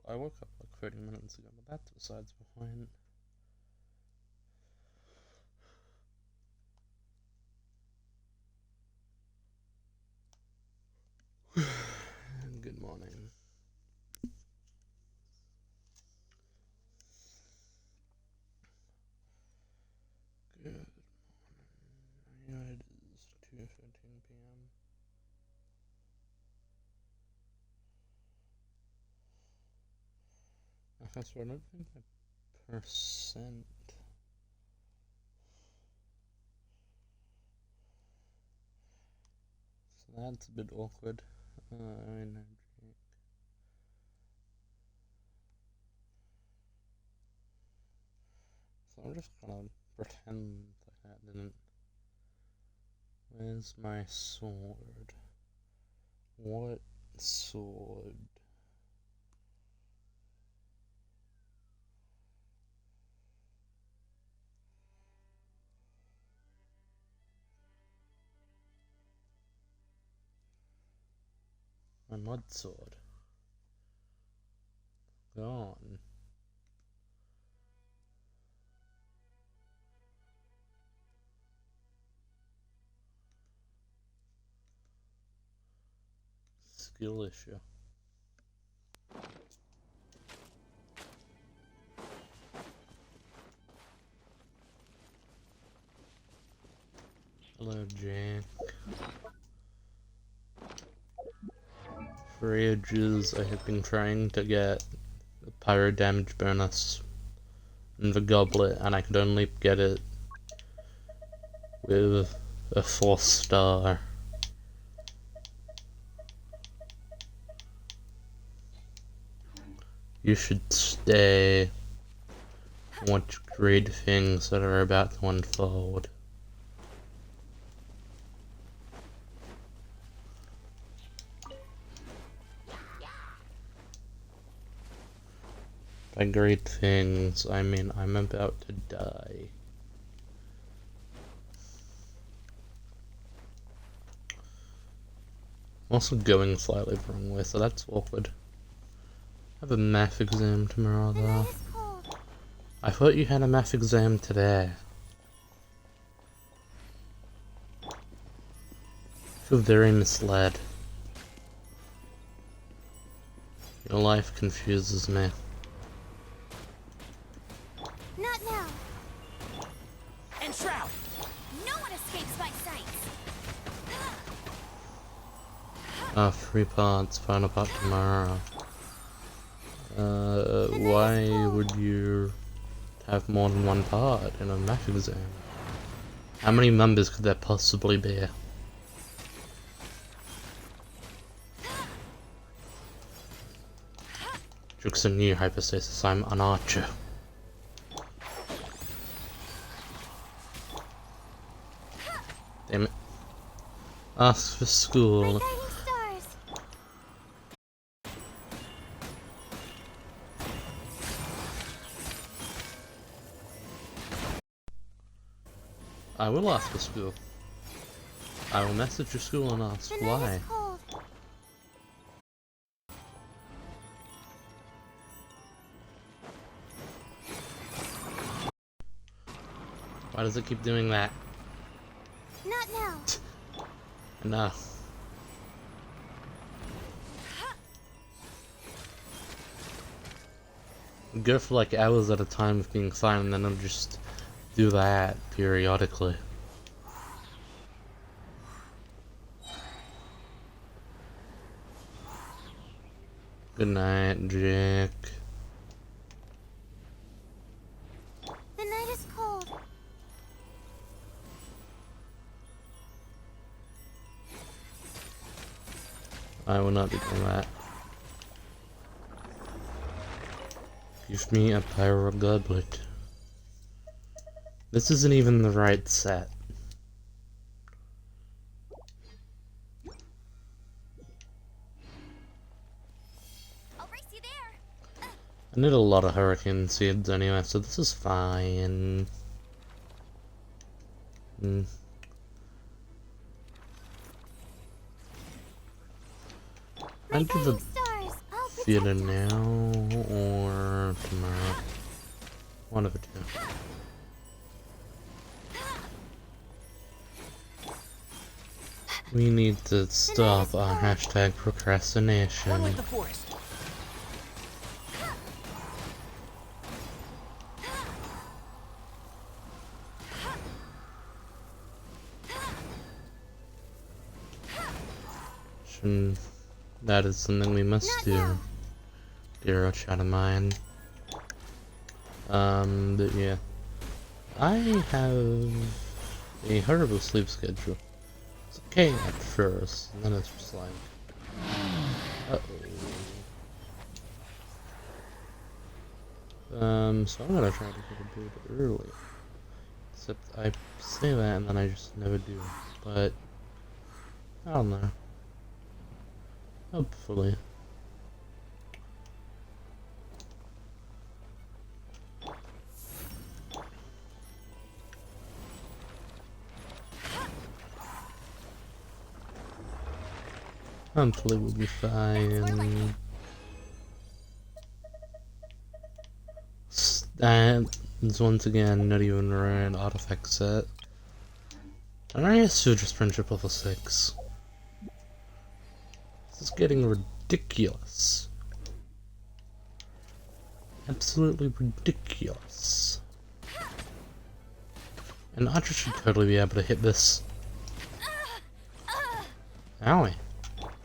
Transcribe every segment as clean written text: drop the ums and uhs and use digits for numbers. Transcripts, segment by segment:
I woke up like 30 minutes ago, but that's besides the point. Good morning. Good morning. It is 2:13 p.m. Okay, so I don't think my percent. So that's a bit awkward. So I'm just gonna pretend like that didn't. Where's my sword? What sword? My mud sword. Gone. Skill issue. Hello, Jack. For ages, I have been trying to get the pyro damage bonus in the goblet, and I could only get it with a 4-star. You should stay and watch great things that are about to unfold. By great things, I mean I'm about to die. I'm also going slightly the wrong way, so that's awkward. I have a math exam tomorrow, though. I thought you had a math exam today. I feel very misled. Your life confuses me. Not now. And Shroud. No one escapes my sight. 3 parts, final part tomorrow. Why would you have more than one part in a math exam? How many members could there possibly be? Jukes a new hypostasis, I'm an archer. Damn it. Ask for school. I will ask for school. I will message your school and ask why. Why does it keep doing that? Not now. Enough. Go for like hours at a time of being silent, and then I'll just do that periodically. Good night, Jack. The night is cold. I will not be doing that. Give me a pyro goblet. This isn't even the right set. I'll race you there. I need a lot of hurricane seeds anyway, so this is fine. I do the either now or tomorrow. One of the two. We need to stop our hashtag procrastination. One with the forest. That is something we must do, dear old chat of mine. But yeah. I have a horrible sleep schedule. It's okay at first, and then it's just like, so I'm gonna try to go to bed early. Except I say that and then I just never do. But, I don't know. Hopefully. Hopefully we'll be fine. That is once again not even an artifact set. And I assume just friendship level 6. This is getting ridiculous. Absolutely ridiculous. And Archer should totally be able to hit this. Owie.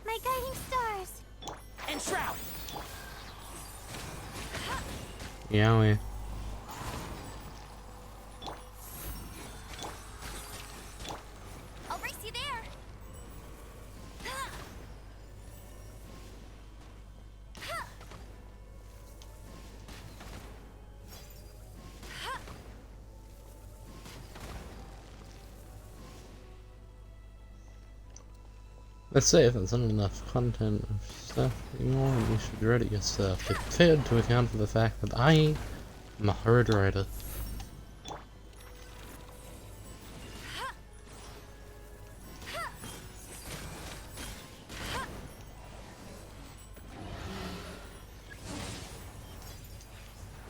My guiding stars. And shroud. Yowie. I'll race you there. Let's say if there's not enough content of stuff anymore, you should ready yourself. It failed to account for the fact that I am a herd rider.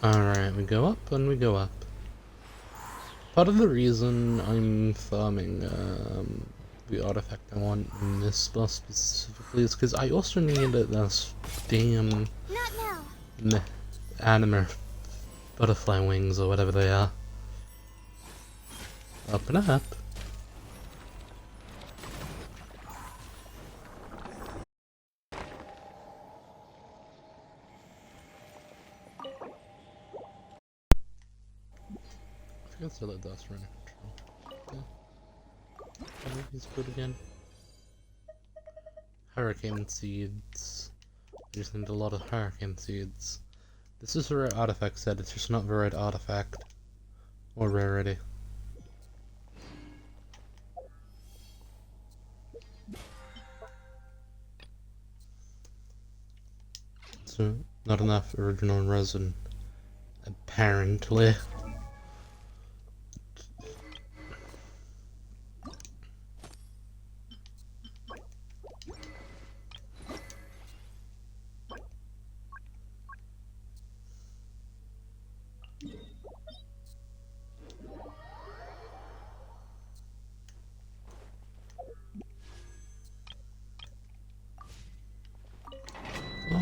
Alright, we go up and we go up. Part of the reason I'm farming the artifact I want in this boss specifically is because I also need those damn Not now. anima butterfly wings or whatever they are. Up and up. I think it's still a dust runner control. Yeah. What are these good again? Hurricane seeds. I just need a lot of hurricane seeds. This is a rare artifact set, it's just not the right artifact. Or rarity. So, not enough original resin. Apparently.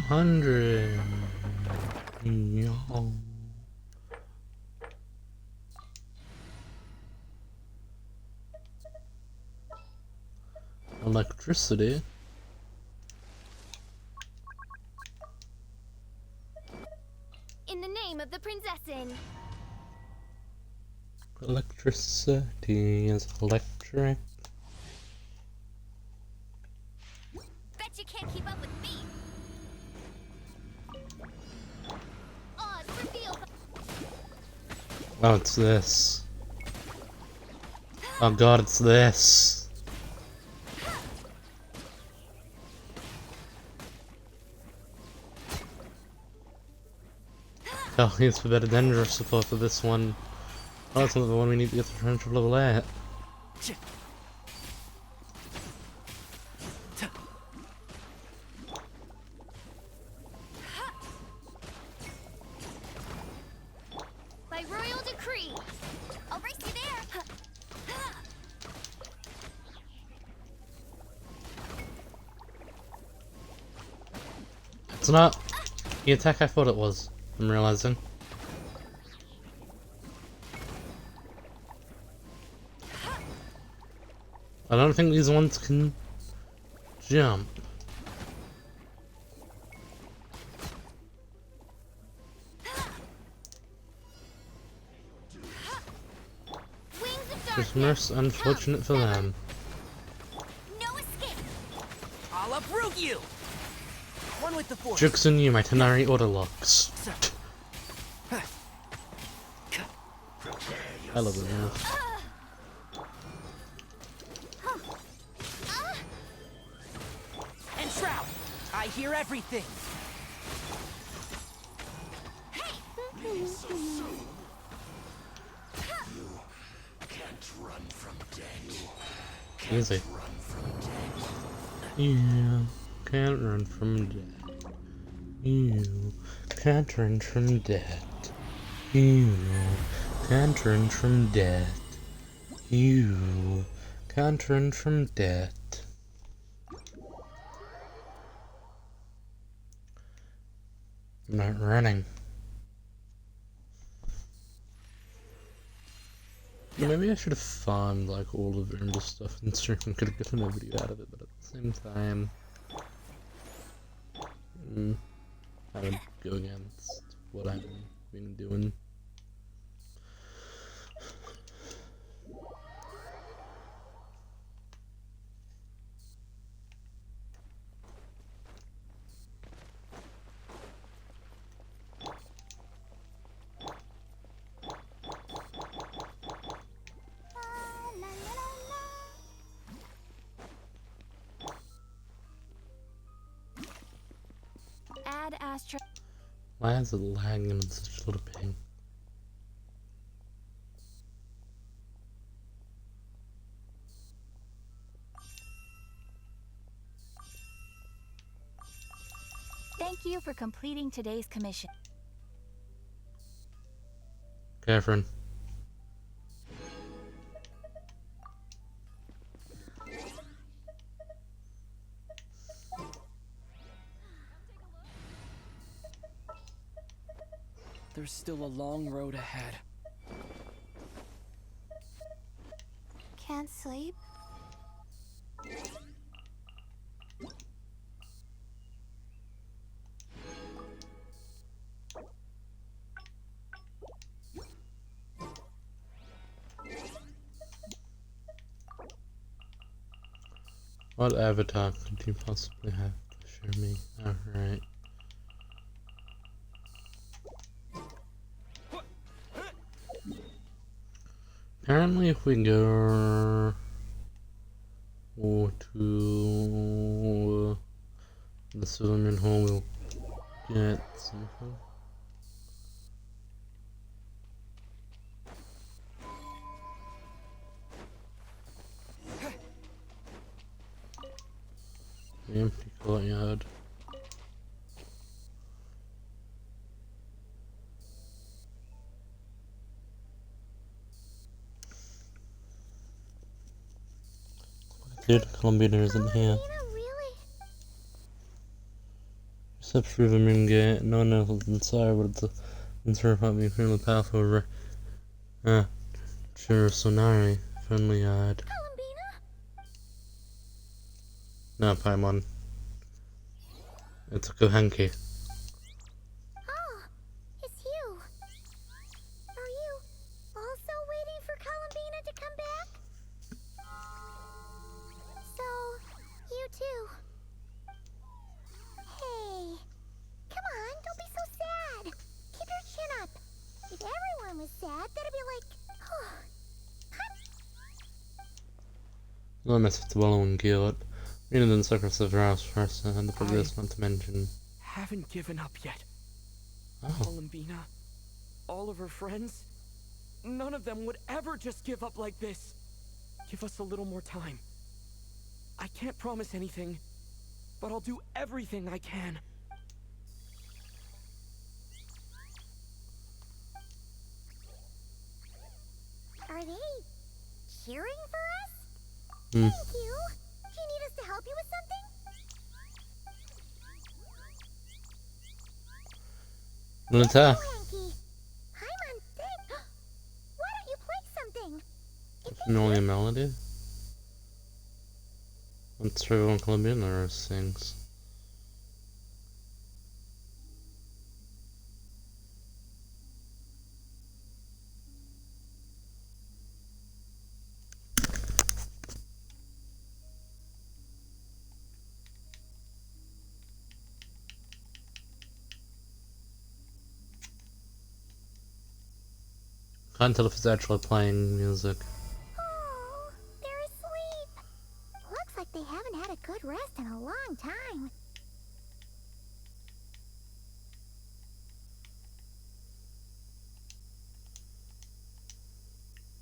$100. Yo. Electricity. In the name of the princessin. Electricity is electric. Bet you can't keep up with me. Odds reveal. Oh, it's this. Oh god, it's this. Oh, here's for better dangerous support for this one. Oh, that's not the one we need to get to friendship level 8. It's not the attack I thought it was, I'm realizing. I don't think these ones can jump. Wings of It's most unfortunate for them. No escape. I'll uproot you. One with the force. Jokes on you, my Tenari Autolocks. I love it, man. And Shroud, I hear everything. Easy. You can't run from death. You can't run from death. You can't run from death. You can't run from death. I'm not running. Yeah, maybe I should have farmed like all of Ember stuff and stream and could have gotten a video out of it, but at the same time, I would go against what I've been doing. Add Astro. Why is it lagging in such a little ping? Thank you for completing today's commission. Catherine. There's still a long road ahead. Can't sleep? What avatar could you possibly have to show me? Alright. Apparently if we go to the civilian hall, we'll get something. The empty courtyard. Dude, Columbia isn't here. Really? Except through the moon gate, no one else inside, but it's her about being really powerful over sure Sonari, friendly eyed. Columbina? No, Paimon. It's a Kohenki. Oh, it's you. Are you also waiting for Columbina to come back? So, you too. Hey, come on, don't be so sad. Keep your chin up. If everyone was sad, that'd be like, oh. No mess with the wallow and kill it. Meaning than sacrifice of house first and the progress not to mention. Haven't given up yet. Oh. Columbina, all of her friends, none of them would ever just give up like this. Give us a little more time. I can't promise anything, but I'll do everything I can. Are they cheering for us? Hmm. Thank you. Do you need us to help you with something? an attack. Hanky. I'm on thing. Why don't you play something? If they Only a melody. Let's try one Colombian or sings. Can't tell if it's actually playing music. Oh, they're asleep. Looks like they haven't had a good rest in a long time.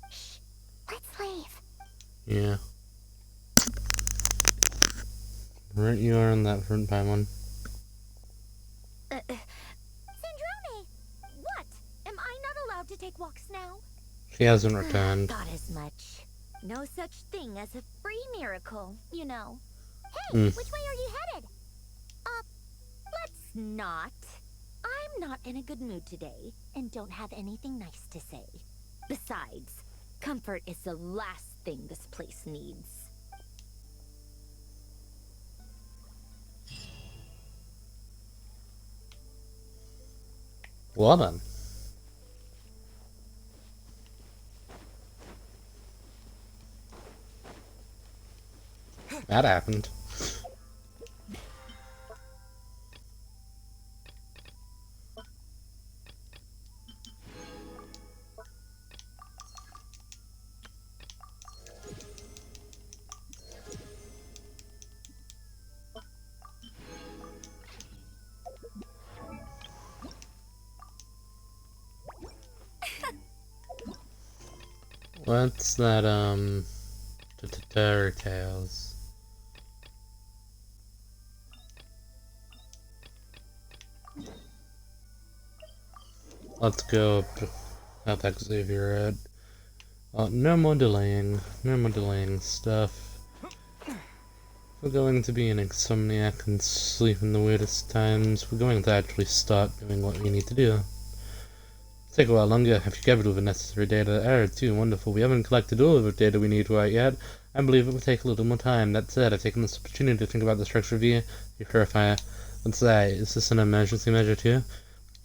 Shh, let's leave. Yeah. Right, you are on that front by one. Sandrone! What? Am I not allowed to take walks now? She hasn't returned. Thought as much. No such thing as a free miracle, you know. Hey, which way are you headed? Let's not. I'm not in a good mood today and don't have anything nice to say. Besides, comfort is the last thing this place needs. Well then. That happened. What's that, Tales? Let's go up Xavier at. No more delaying. No more delaying stuff. We're going to be an insomniac and sleep in the weirdest times. We're going to actually start doing what we need to do. Take a while longer. Have you gathered all the necessary data? Error 2, wonderful. We haven't collected all of the data we need right yet. I believe it will take a little more time. That said, I've taken this opportunity to think about the structure of the purifier. Let's say, is this an emergency measure too?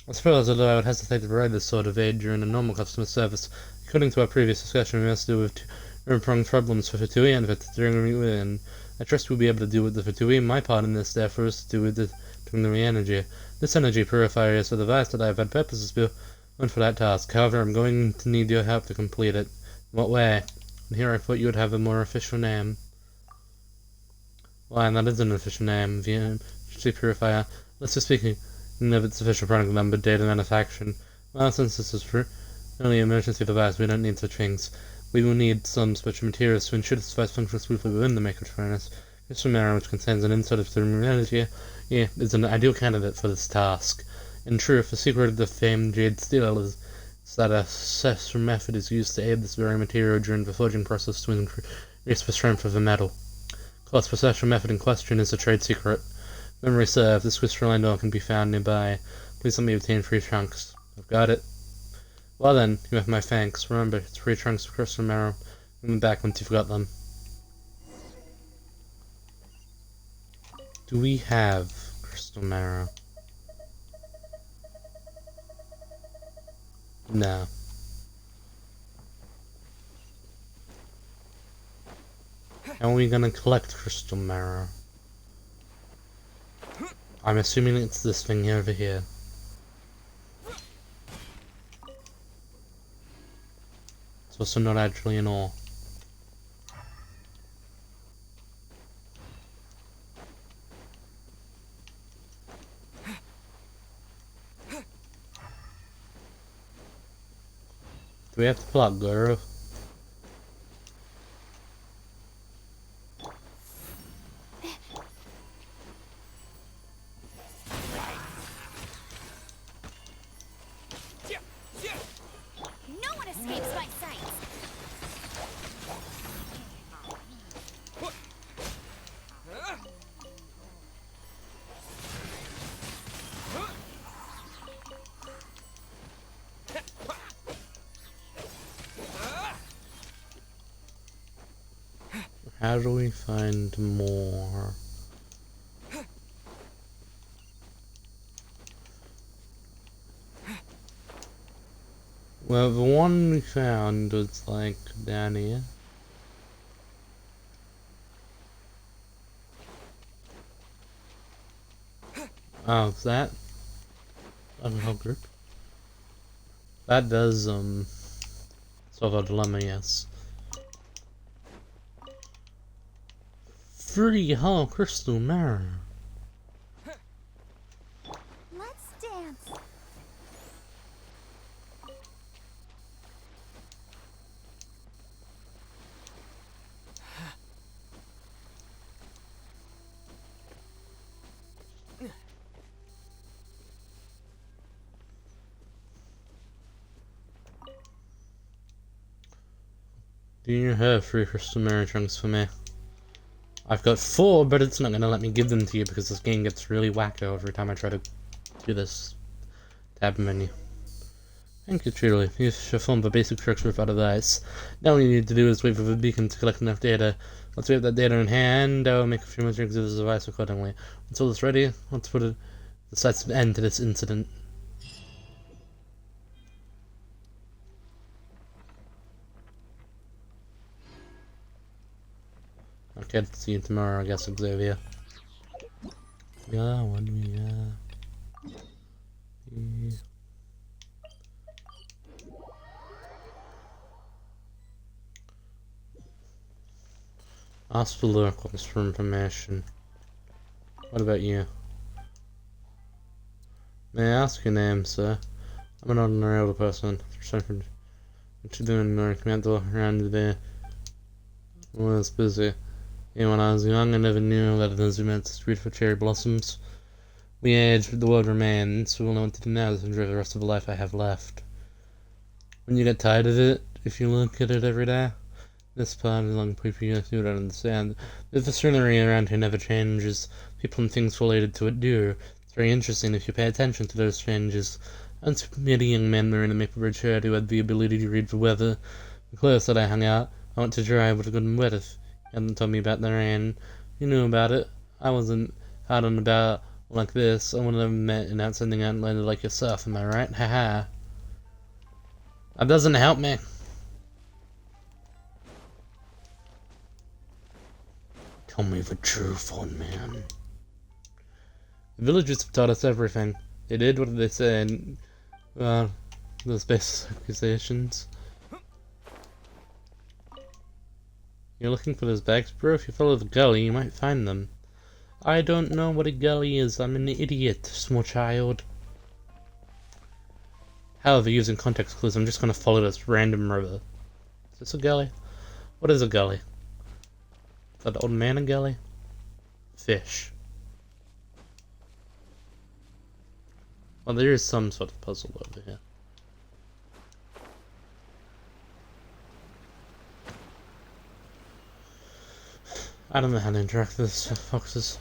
I suppose, although I would hesitate to provide this sort of aid during a normal customer service. According to our previous discussion, we must deal with two-pronged problems for Fatui and Fatui, and I trust we'll be able to deal with the Fatui. My part in this, therefore, is to do with the energy. This energy purifier is for the device that I have had purposes built for that task. However, I'm going to need your help to complete it. In what way? And here I thought you would have a more official name. Why, that is an official name. The energy purifier. Let's just speaking of its official product number, data manufacturing. Well, since this is for only emergency device, we don't need such things. We will need some special materials to ensure this device functions smoothly within the maker's furnace. Crystal mirror, which contains an insert of thermal energy, is an ideal candidate for this task. In truth, the secret of the famed jade steel is that a special method is used to aid this very material during the forging process to increase the strength of the metal. Of course, the special method in question is a trade secret. Memory served, this crystalline ore can be found nearby. Please let me obtain 3 chunks. I've got it. Well then, you have my thanks. Remember, it's 3 chunks of crystal marrow. Bring them back once you've got them. Do we have crystal marrow? No. How are we gonna collect crystal marrow? I'm assuming it's this thing over here. It's also not actually an ore. Do we have to pull out Guru? No one escapes my sight. how do we find more? Well, the one we found was like down here. Oh, is that? I don't know, group. That does, solve our dilemma, yes. Free hollow crystal mirror. Let's dance. Do you have 3 crystal mirror chunks for me? I've got 4, but it's not gonna let me give them to you because this game gets really wacko every time I try to do this tab menu. Thank you, truly. You should form the basic structure of out of the ice. Now all you need to do is wait for the beacon to collect enough data. Once we have that data in hand, I will make a few more drinks of this device accordingly. Once all is ready, let's put the sights end to this incident. Okay, see you tomorrow, I guess, Xavier. Yeah, when we, ask the locals for information. What about you? May I ask your name, sir? I'm an ordinary older person. What you doing in Commando around there? Well, it's busy. Yeah, when I was young, I never knew that as we meant to street for cherry blossoms. We age, but the world remains. We will know what to do now to enjoy the rest of the life I have left. When you get tired of it, if you look at it every day, this part is long previous, you don't understand. The scenery around here never changes. People and things related to it do. It's very interesting if you pay attention to those changes. Once we met a young man wearing a maple bridge shirt who had the ability to read the weather. The clothes that I hung out, I went to dry with a good and wet. He hadn't told me about the rain. You knew about it. I wasn't out and about like this. I wouldn't have met an outstanding outlander like yourself, am I right? Haha. That doesn't help me. Tell me the truth, old man. The villagers have taught us everything. They did what they said. Those basic accusations. You're looking for those bags, bro? If you follow the gully, you might find them. I don't know what a gully is. I'm an idiot, small child. However, using context clues, I'm just gonna follow this random river. Is this a gully? What is a gully? Is that old man a gully? Fish. Well, there is some sort of puzzle over here. I don't know how to interact with these foxes.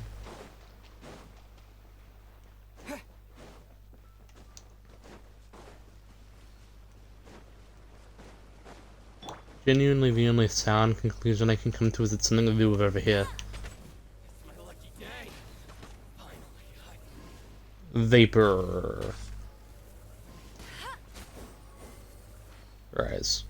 Genuinely, the only sound conclusion I can come to is it's something to do with over here. It's my lucky day. Vapor. Rise.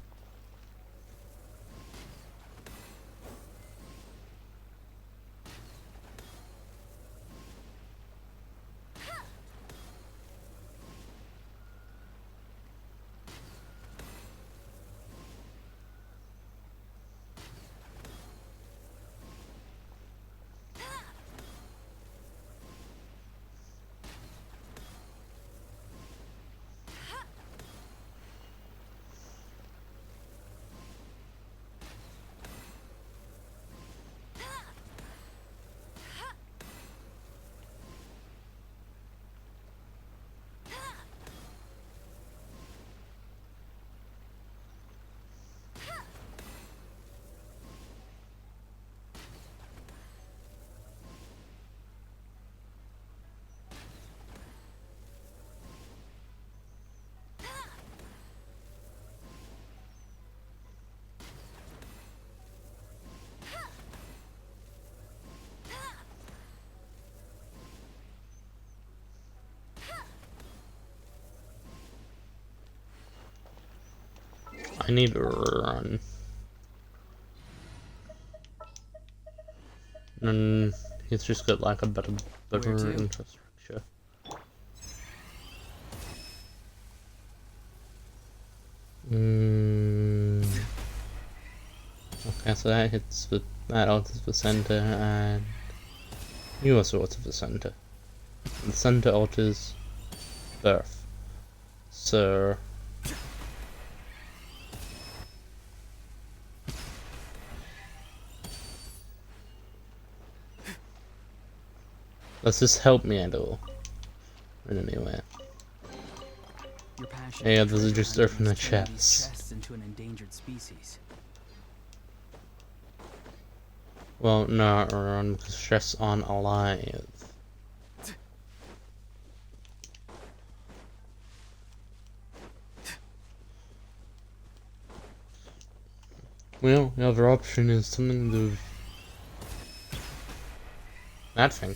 I need to run. And he's just got like a better infrastructure. Okay, so that hits the that alters the center, and you also alter the center. And the center alters birth. So does this help me at all? In any way? Yeah, this is just open the chest. Into an endangered species. Well, no, run because chests aren't alive. Well, the other option is something to that thing.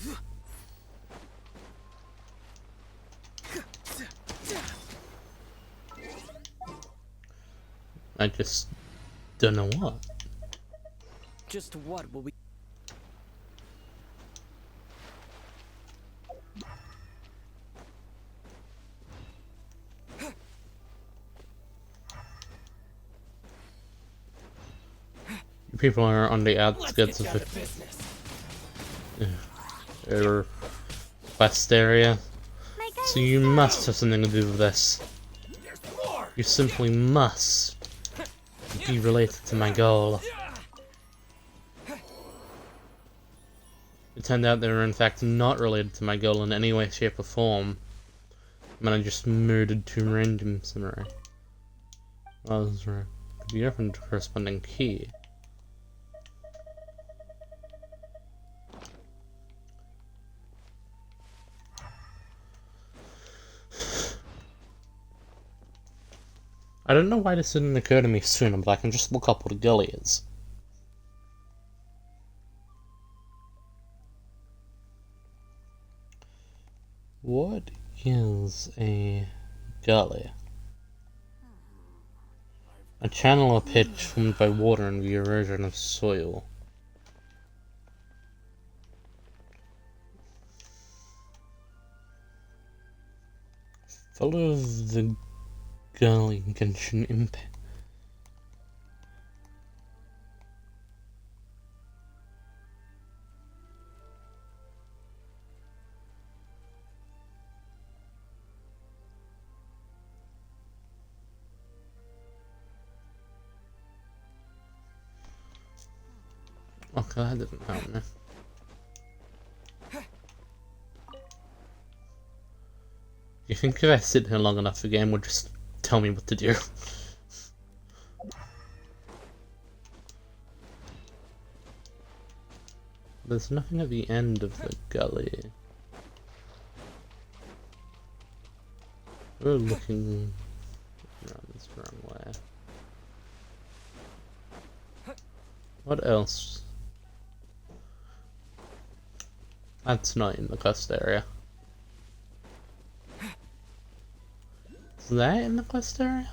I just don't know what. Just what will we... People are on the outskirts of the west area, so you must have something to do with this. You simply must be related to my goal. It turned out they were in fact not related to my goal in any way, shape or form. I mean, I just murdered two random samurai. I was right. Could be opened to corresponding key. I don't know why this didn't occur to me sooner, but I can just look up what a gully is. What is a gully? A channel or pit formed by water and the erosion of soil. Follow the gully Genshin impact. Okay, that didn't help me. You think if I sit here long enough, the game would just tell me what to do? There's nothing at the end of the gully. We're looking around this wrong way. What else? That's not in the quest area. Is that in the quest area?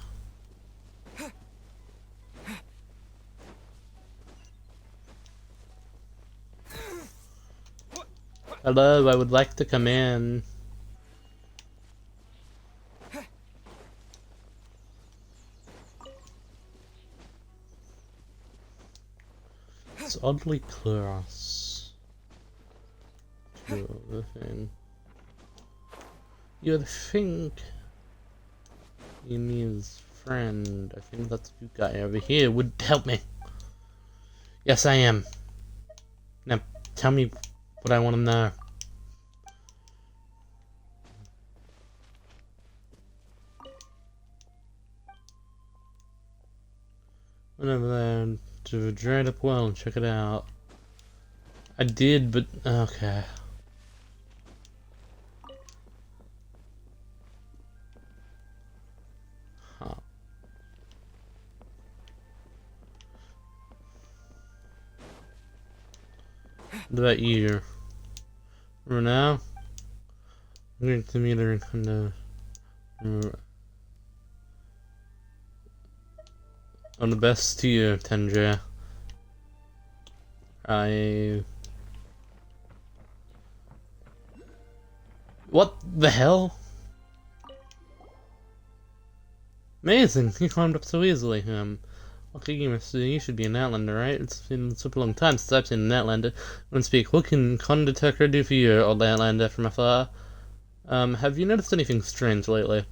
Hello, I would like to come in. It's oddly close to the thing. You'd think Yumi's friend, I think that's you guy over here, would help me. Yes, I am. Now, tell me what I want to know. Went over there to the dried up well and check it out. I did, but okay. Huh. What about you? For now, I'm going to meet her in the All the best to you, Tendria. What the hell? Amazing! He climbed up so easily. Okay, you should be an Outlander, right? It's been such a long time since I've seen an Outlander. When speak, what can NOD-KRAI do for you, old Outlander from afar? Have you noticed anything strange lately?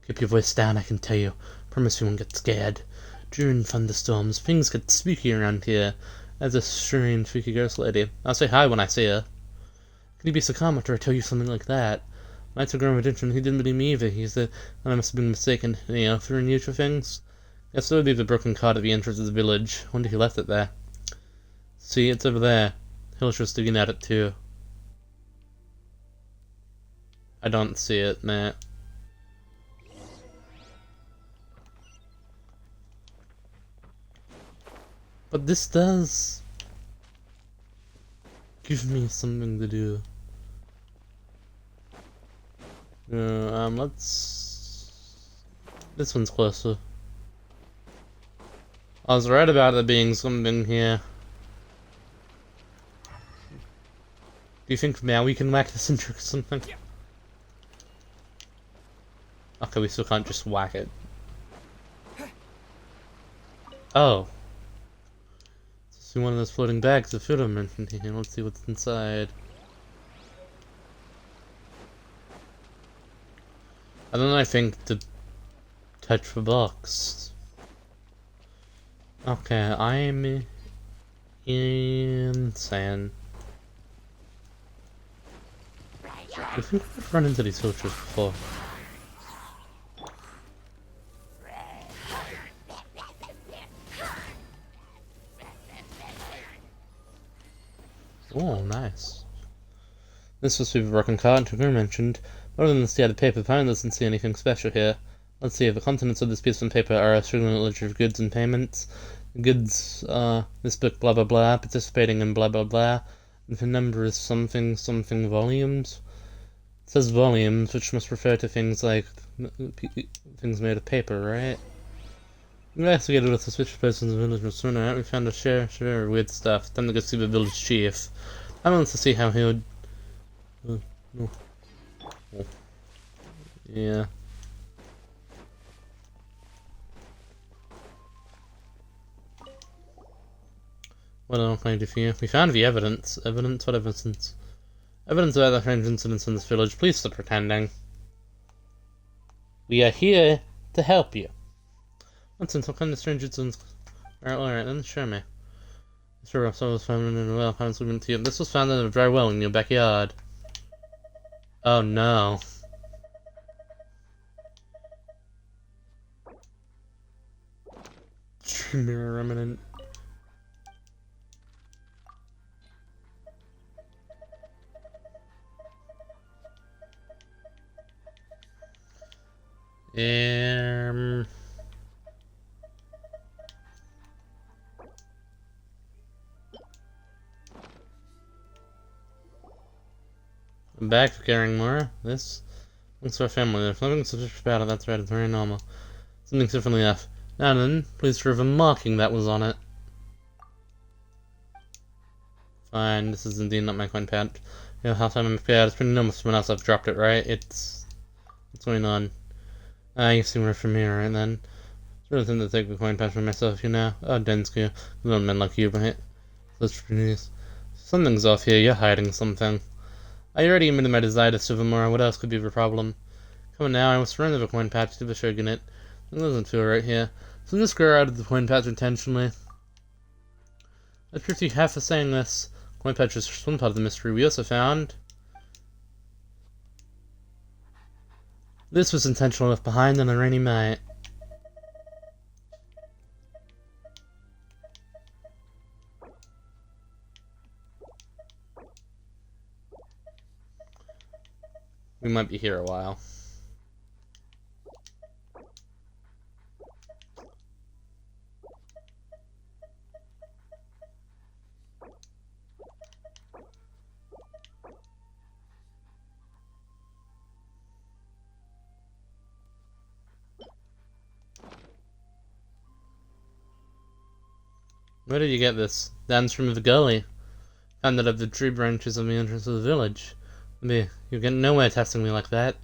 Keep your voice down, I can tell you. Promise you won't get scared. During thunderstorms, things get spooky around here. There's a strange, freaky ghost lady. I'll say hi when I see her. Can you be so calm after I tell you something like that? Knights of Grand Redemption, he didn't believe me either. He said I must have been mistaken. Any other unusual things? Guess it would be the broken cart at the entrance of the village. Wonder he left it there. See, it's over there. Hills was digging at it too. I don't see it, Matt. But this does give me something to do. Let's... This one's closer. I was right about there being something here. Do you think now we can whack this into something? Okay, we still can't just whack it. Oh. See one of those floating bags of food I mentioned here. Let's see what's inside. And then I think to touch the box. Okay, I'm insane. I think I've run into these filters before. Oh, nice. This was the broken cart Tucker mentioned. Other than the scattered paper, Pine doesn't see anything special here. Let's see, the contents of this piece of paper are a struggling ledger of goods and payments. The goods, this book blah blah blah, participating in blah blah blah. And the number is something something volumes. It says volumes, which must refer to things like things made of paper, right? We investigated with suspicious persons in the village sooner out. We found a share of weird stuff. Time to go see the village chief. I wanted to see how he would. Yeah. What else can I do for you? We found the evidence. Evidence? What evidence? Evidence about the strange incidents in this village. Please stop pretending. We are here to help you. Nonsense, what kind of strange incidents? Alright, then show me. Sure, I was found in a well. Parents went to you. This was found in a dry well in your backyard. Oh no. Mirror remnant. I'm back for carrying more. This looks for our family. There's nothing suspicious about it. That's right. It's very normal. Something's differently off. Now then, please prove a marking that was on it. Fine. This is indeed not my coin pouch. You know how time I'm prepared. It's pretty normal for someone else. I've dropped it, right? What's going on? You seem right from here, right then. It's really something to take the coin pouch for myself, you know. Oh, Densku. Little men like you, right? That's pretty nice. Something's off here. You're hiding something. I already admitted my desire to Silvermore. What else could be the problem? Come on now, I must surrender the coin patch to the Shogunate. It doesn't feel right here. So this girl out of the coin patch intentionally. I truth you half for saying this. Coin patch is just one part of the mystery. We also found this was intentional left behind on a rainy night. We might be here a while. Where did you get this? Downstream of the gully. Found it at the tree branches on the entrance of the village. Me, you're getting nowhere testing me like that.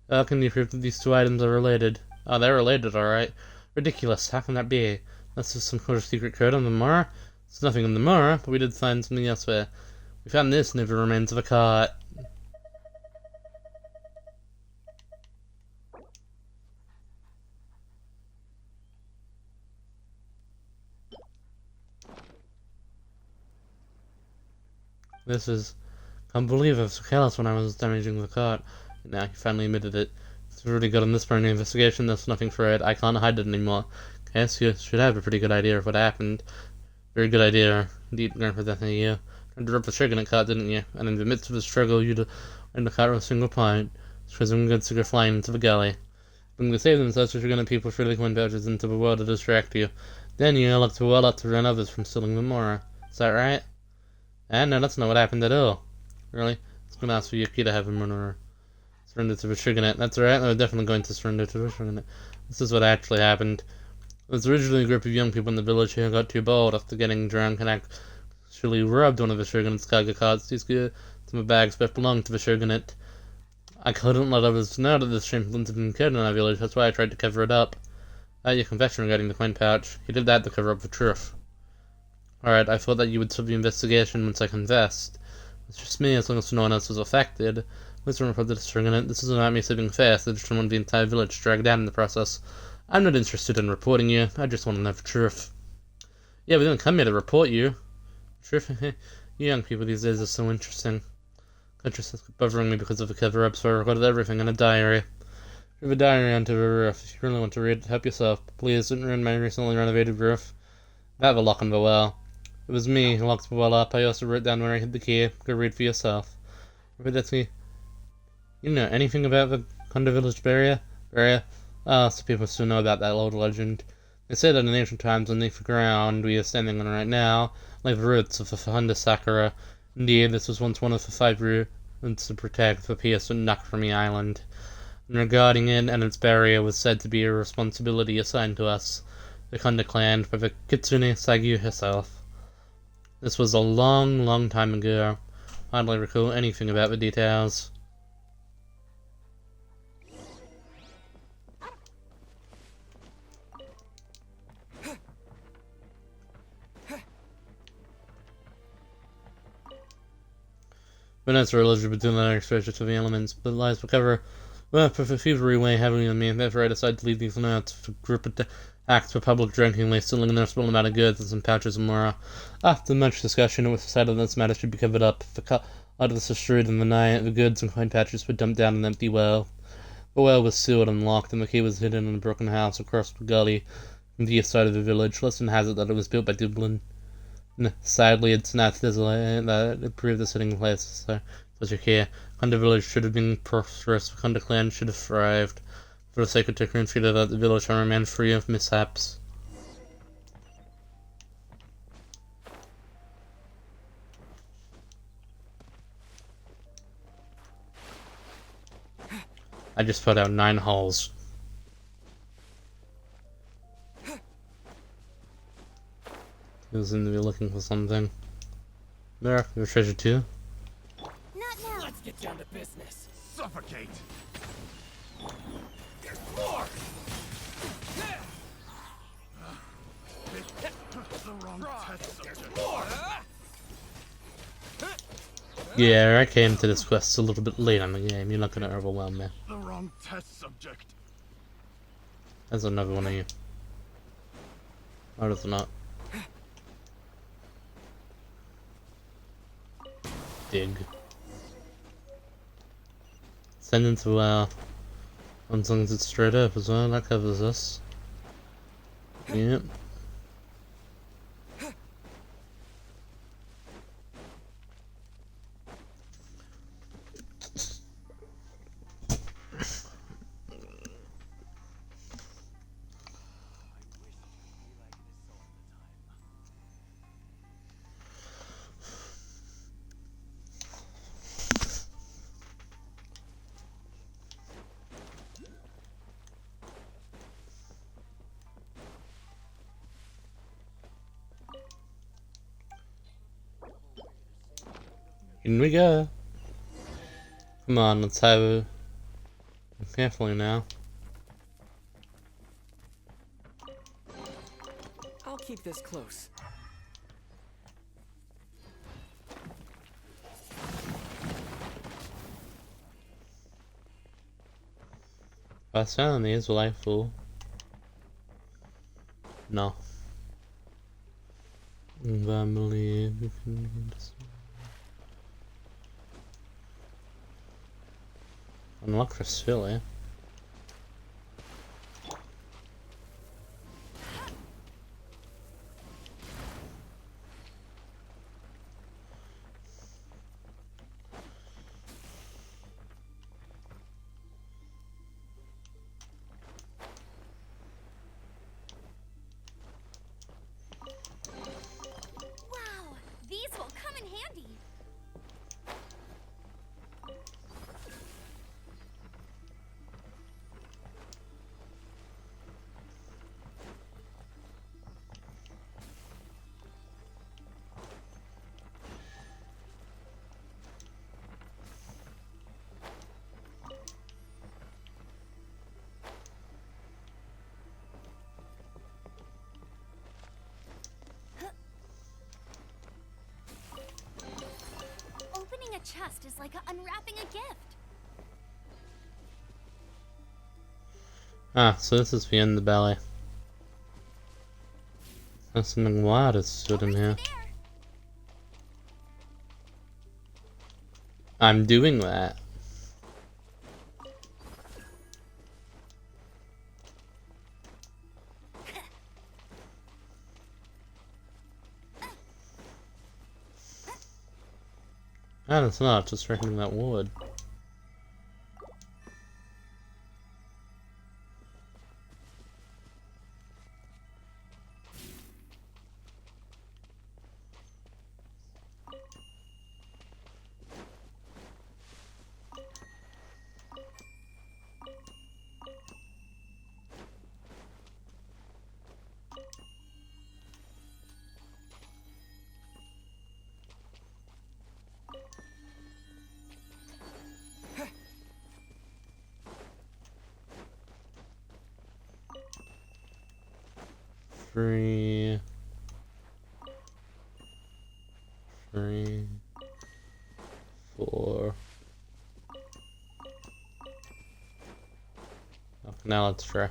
How can you prove that these two items are related? Oh, they're related, alright. Ridiculous, how can that be? That's just some sort of secret code on the mirror? There's nothing in the mirror, but we did find something elsewhere. We found this near the remains of a cart. This is... Can't believe I was so careless when I was damaging the cart. Now he finally admitted it. It's really good on this part of the investigation, there's nothing for it. I can't hide it anymore. Guess you should have a pretty good idea of what happened. Very good idea. Indeed, Grandpa, thank you. You dropped the sugar in the cart, didn't you? And in the midst of the struggle, you in the cart with a single point. Prism goods to go flying into the galley. When they save themselves, you're gonna people freely coin pouches into the world to distract you. Then you look to well up to prevent others from stealing the more. Is that right? And no, that's not what happened at all. Really? It's gonna ask for Yuki to have him run or surrender to the Sugarnet. That's right, they're definitely going to surrender to the Sugarnet. This is what actually happened. It was originally a group of young people in the village who got too bold after getting drunk and actually robbed one of the Shogunat's cargo carts. These goods in the bags both belonged to the Shogunate. I couldn't let others know that this shameful incident occurred in our village, that's why I tried to cover it up. Your confession regarding the coin pouch. You did that to cover up the truth. Alright, I thought that you would stop the investigation once I confessed. It's just me, as long as no one else was affected. Wisdom reported to Shogunate. This isn't about me saving face, I just don't want the entire village dragged down in the process. I'm not interested in reporting you, I just want to know the truth. Yeah, we didn't come here to report you. Truth? You young people these days are so interesting. Consciousness bothering me because of the cover-up, so I recorded everything in a diary. Leave a diary onto the roof. If you really want to read it, help yourself. Please don't ruin my recently renovated roof. About the lock on the well. It was me who locked the well up. I also wrote down where I hid the key. Go read for yourself. Read that to me. You know anything about the Kondo Village barrier? So people still know about that old legend. They say that in ancient times, underneath the ground we are standing on right now, lay the roots of the Honda Sakura. Indeed, this was once one of the 5 roots to protect the peace of Nakarami Island. And regarding it and its barrier was said to be a responsibility assigned to us, the Kondo clan, by the Kitsune Sagyu herself. This was a long, long time ago. I hardly recall anything about the details. But as for religion between that exposure to the elements, but lies recover. Well, for the thievery weigh heavily on me, and therefore I decided to leave these notes for group acts for public drinking, stealing their small amount of goods and some pouches of mora. After much discussion, it was decided that this matter should be covered up. The others were destroyed in the night, the goods and coin pouches were dumped down an empty well. The well was sealed and locked, and the key was hidden in a broken house across the gully from the east side of the village. Legend has it that it was built by Dublin. Sadly, it's not desolate that it proved the sitting place. So, as you hear, Kondo village should have been prosperous. The Kondo clan should have thrived. For the sake of Tikka and Frida, that the village shall remain free of mishaps. I just put out 9 holes. He was in to be looking for something. There, your treasure too. Not now. Let's get down to business. Suffocate! There's more! The wrong test subject. More! Yeah, I came to this quest a little bit late on the game. You're not gonna overwhelm me. The wrong test subject. There's another one of you. Or does it not? Dig. Send into as long as it's straight up as well, that covers us. Yep. In we go. Come on, let's have it. Carefully now. I'll keep this close. Fast enemies, will I fool? No. I believe you can unlock for silly. Wow, these will come in handy. Opening a chest is like unwrapping a gift. Ah, so this is the end of the belly. There's something wild has stood in here. There. I'm doing that. And it's not, just wrecking that wood. Three, 4. Okay, now let's try.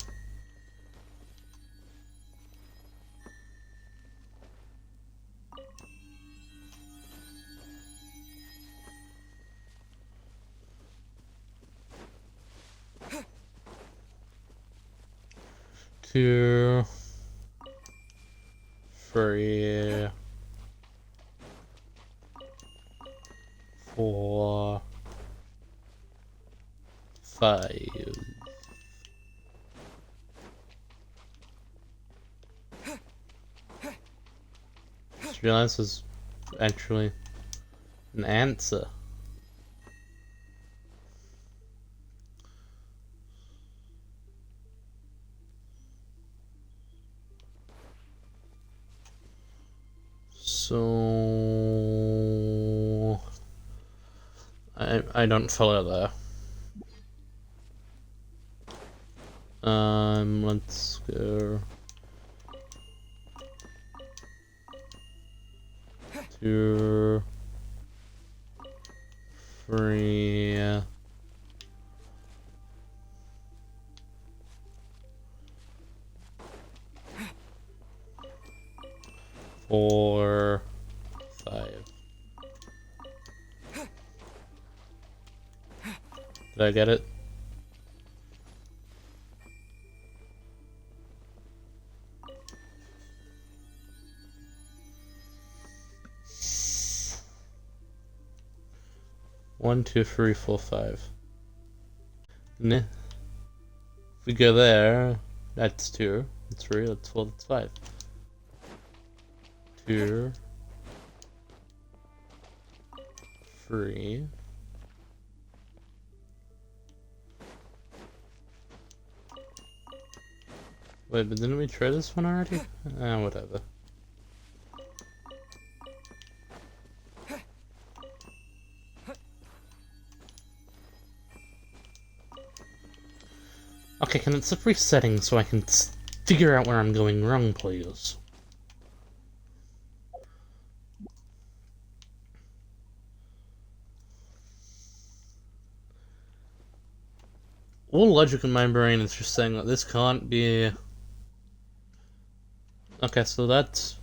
Two, 3, 4, 5. Just realized this was actually an answer. So I don't follow there. Let's go 2, 3, 4, 5. Did I get it? One, 2, 3, 4, 5. If we go there, that's 2, that's 3, that's 4, that's 5. 2, 3. Wait, but didn't we try this one already? Whatever. can it stop resetting so I can figure out where I'm going wrong, please? All logic in my brain is just saying that this can't be... Okay, so that's...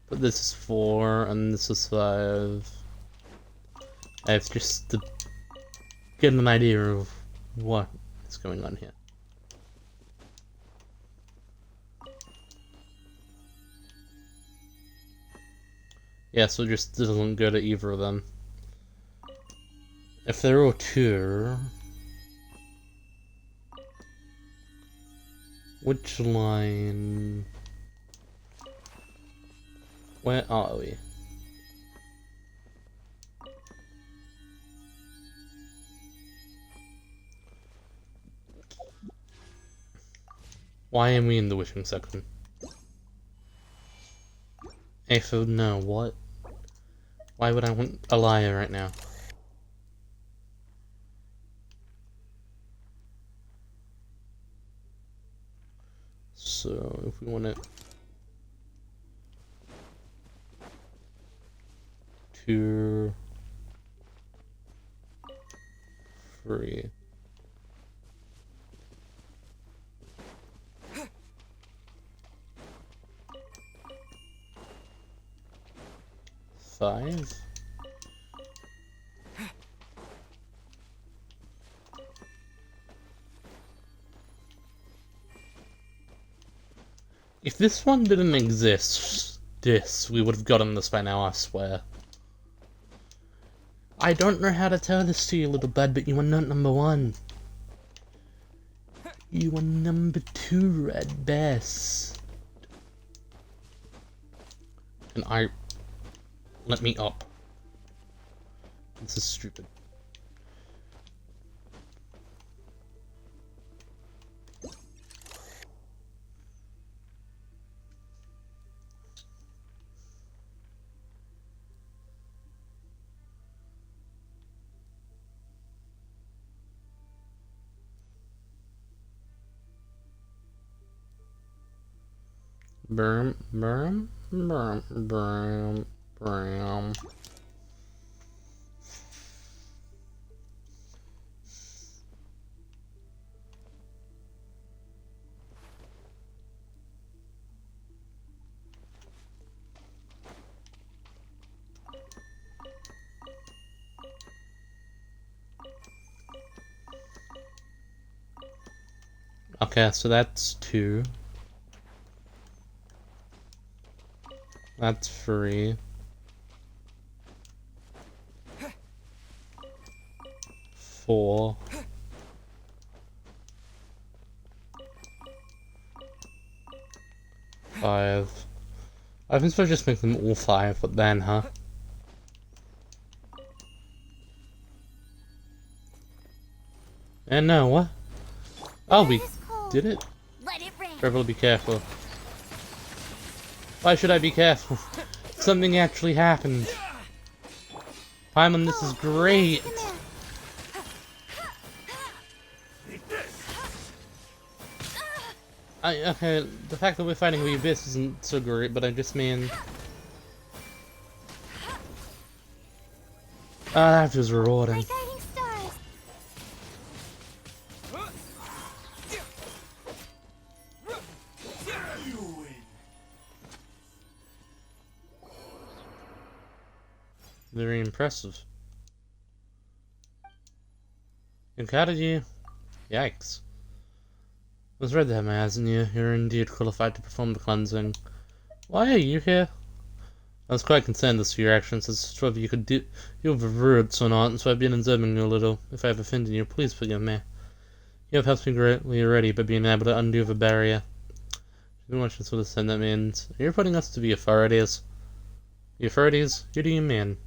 But this is 4, and this is 5. I have just to get an idea of what is going on here. Yeah, so it just doesn't go to either of them. If they're all 2... Which line... Where are we? Why am we in the wishing section? So no, what? Why would I want a liar right now? So, if we want it... 2... 3... 5... If this one didn't exist, we would have gotten this by now, I swear. I don't know how to tell this to you, little bud, but you are not number 1. You are number 2 at best. And let me up. This is stupid. Brum, brum, brum, brum, brum. Okay, so that's 2. That's 3. 4. 5. I think so just make them all 5, but then, huh? And no, what? Oh, we did it? Let it rain. Trevor, be careful. Why should I be careful? Something actually happened. Paimon, this is great. Okay, the fact that we're fighting the abyss isn't so great, but I just mean... that was rewarding. Very impressive. And how did you... Yikes. I was read that, hasn't you? You're indeed qualified to perform the cleansing. Why are you here? I was quite concerned as to your actions, as to whether you could deal with the roots or not, and so I've been observing you a little. If I have offended you, please forgive me. You have helped me greatly already by being able to undo the barrier. Too much is what a sin that means. Are you putting us to be authorities? The authorities? Who do you mean?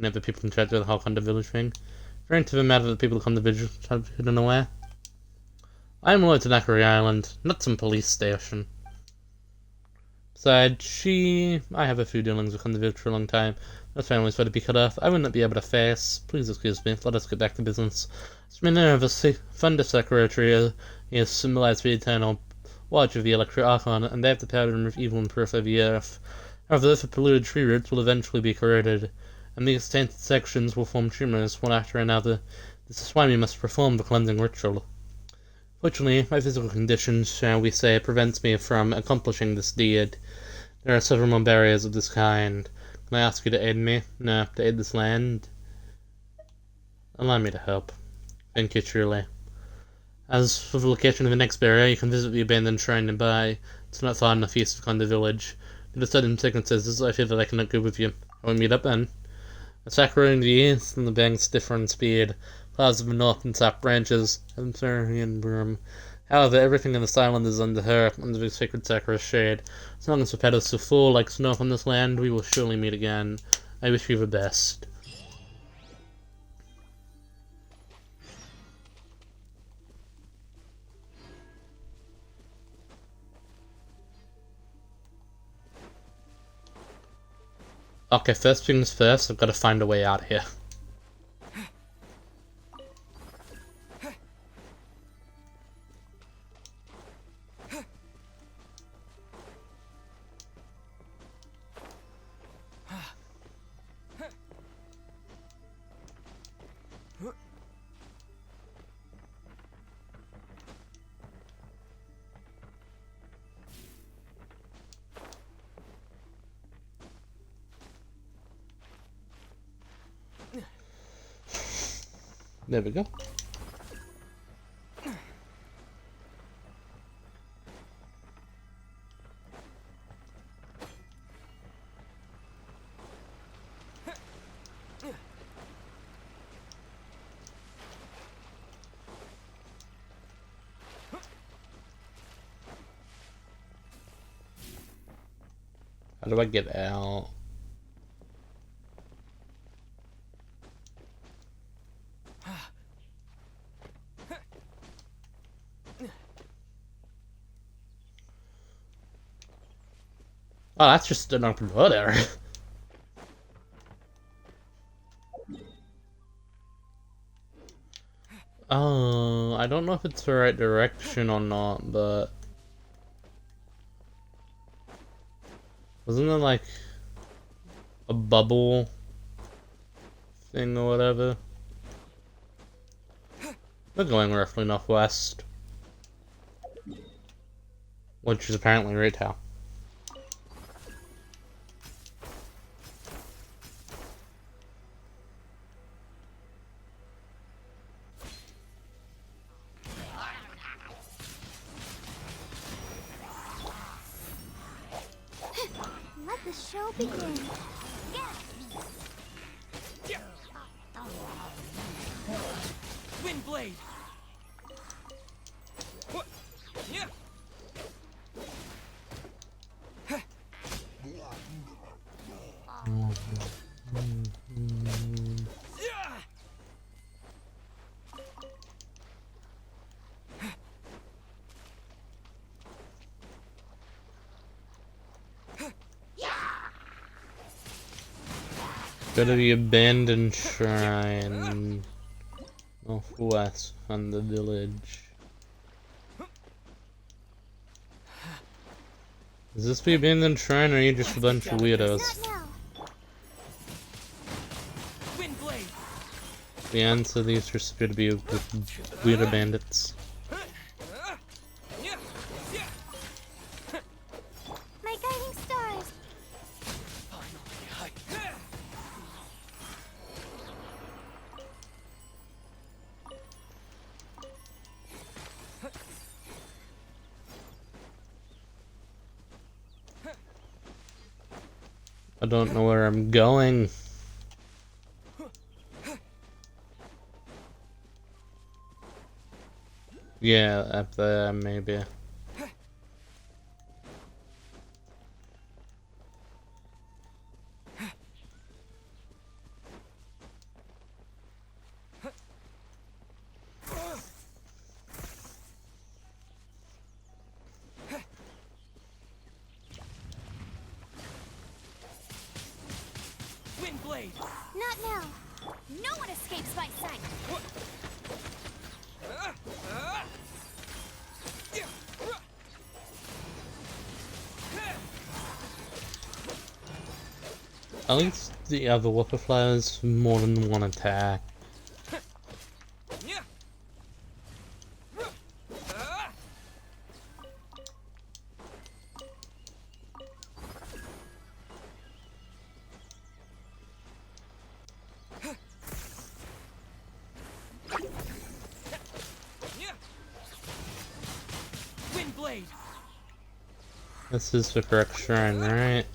And the people in charge of the whole kind of village thing. Referring to the matter that people come to village have hidden away. I am loyal to NOD-KRAI Island, not some police station. Besides, I have a few dealings with the village for a long time, Those families were to be cut off. I would not be able to face. Please excuse me. Let us get back to business. It's been of a thunder secretary is symbolized the eternal watch of the electric archon, and they have the power to remove evil and purify the earth. However, the polluted tree roots will eventually be corroded, and these tainted sections will form tumors one after another. This is why we must perform the cleansing ritual. Fortunately, my physical condition, shall we say, prevents me from accomplishing this deed. There are several more barriers of this kind. Can I ask you to aid me? No, to aid this land? Allow me to help. Thank you, truly. As for the location of the next barrier, you can visit the abandoned shrine nearby. It's not far enough east of Conda village. Due to sudden circumstances, I feel that I cannot go with you. I will meet up then. The Sakura in the east and the banks differ in speed. Clouds of the north and south branches, and Thurian broom. However, everything in this island is under her, under the sacred Sakura's shade. As long as the petals so full like snow from this land, we will surely meet again. I wish you the best. Okay, first things first, I've got to find a way out of here. There we go. How do I get out? Oh, that's just an open door there. Oh, I don't know if it's the right direction or not, but... Wasn't there like a bubble thing or whatever? We're going roughly northwest. Which is apparently right now. Let the show begin. Wind blade. What? Yeah. Go to the abandoned shrine northwest from the village. Is this the abandoned shrine, or are you just a bunch of weirdos? Not now. Wind blade. The answer, these just appear to be weird bandits. My guiding stars. I don't know where I'm going. Yeah, up there, maybe. Wind blade! Not now. No one escapes my sight. At least the other Whopperfly has more than one attack. Wind blade! This is the correct shrine, right?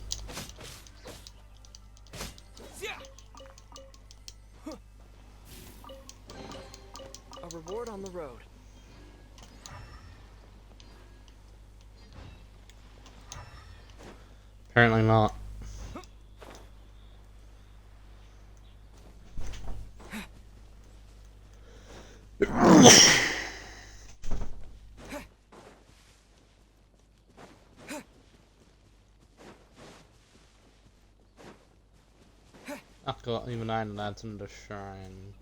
A reward on the road. Apparently not. I've got even 9 lads in the shrine.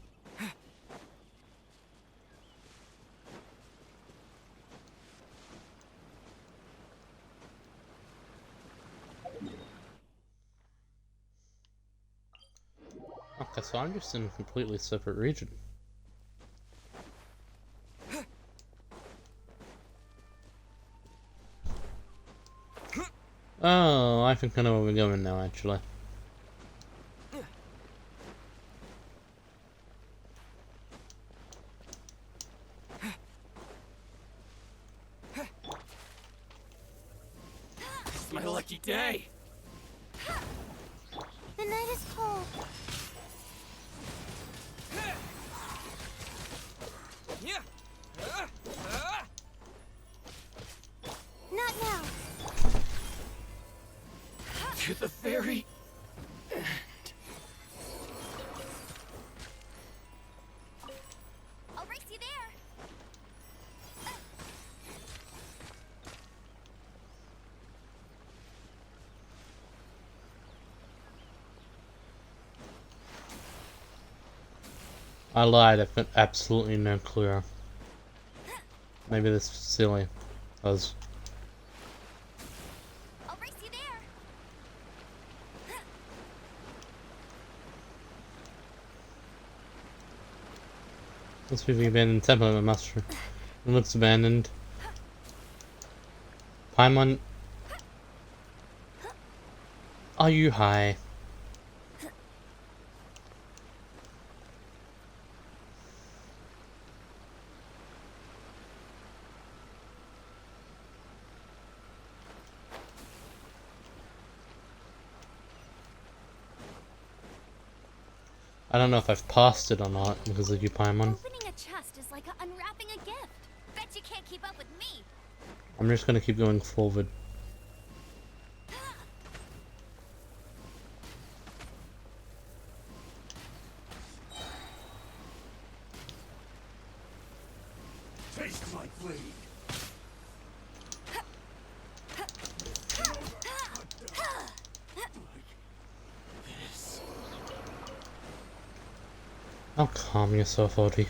Okay, so I'm just in a completely separate region. Oh, I think I know where we're going now, actually. It's my lucky day! The night is cold. Not now. To the very end. I'll race you there. I lied, I've got absolutely no clue. Maybe this is silly. I was... I'll race you there. Let's see if we abandoned temple of a master. It looks abandoned. Paimon. Are you high? I don't know if I've passed it or not because of you, Paimon. Opening a chest is like unwrapping a gift. Bet you can't keep up with me. I'm just gonna keep going forward. Taste my blade. Oh, calm yourself, Odie.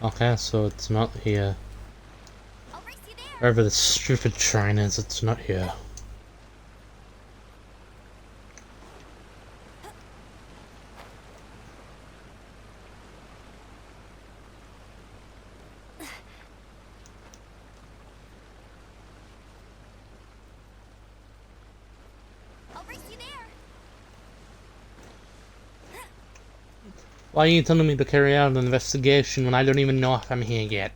Okay, so it's not here. I'll race you there. Wherever this stupid shrine is, it's not here. I'll race you there. Why are you telling me to carry out an investigation when I don't even know if I'm here yet?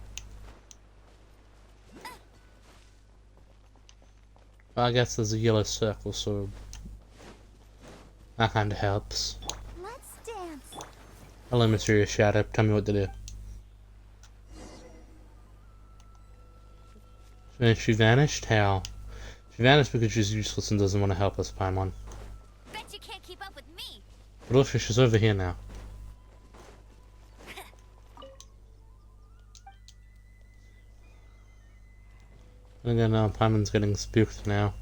Well, I guess there's a yellow circle, so that kinda helps. Let's dance. Hello, Mysterious Shadow. Tell me what to do. And she vanished? How? She vanished because she's useless and doesn't want to help us, Paimon. Bet you can't keep up with me. But also, she's over here now. And again, Paimon's getting spooked now.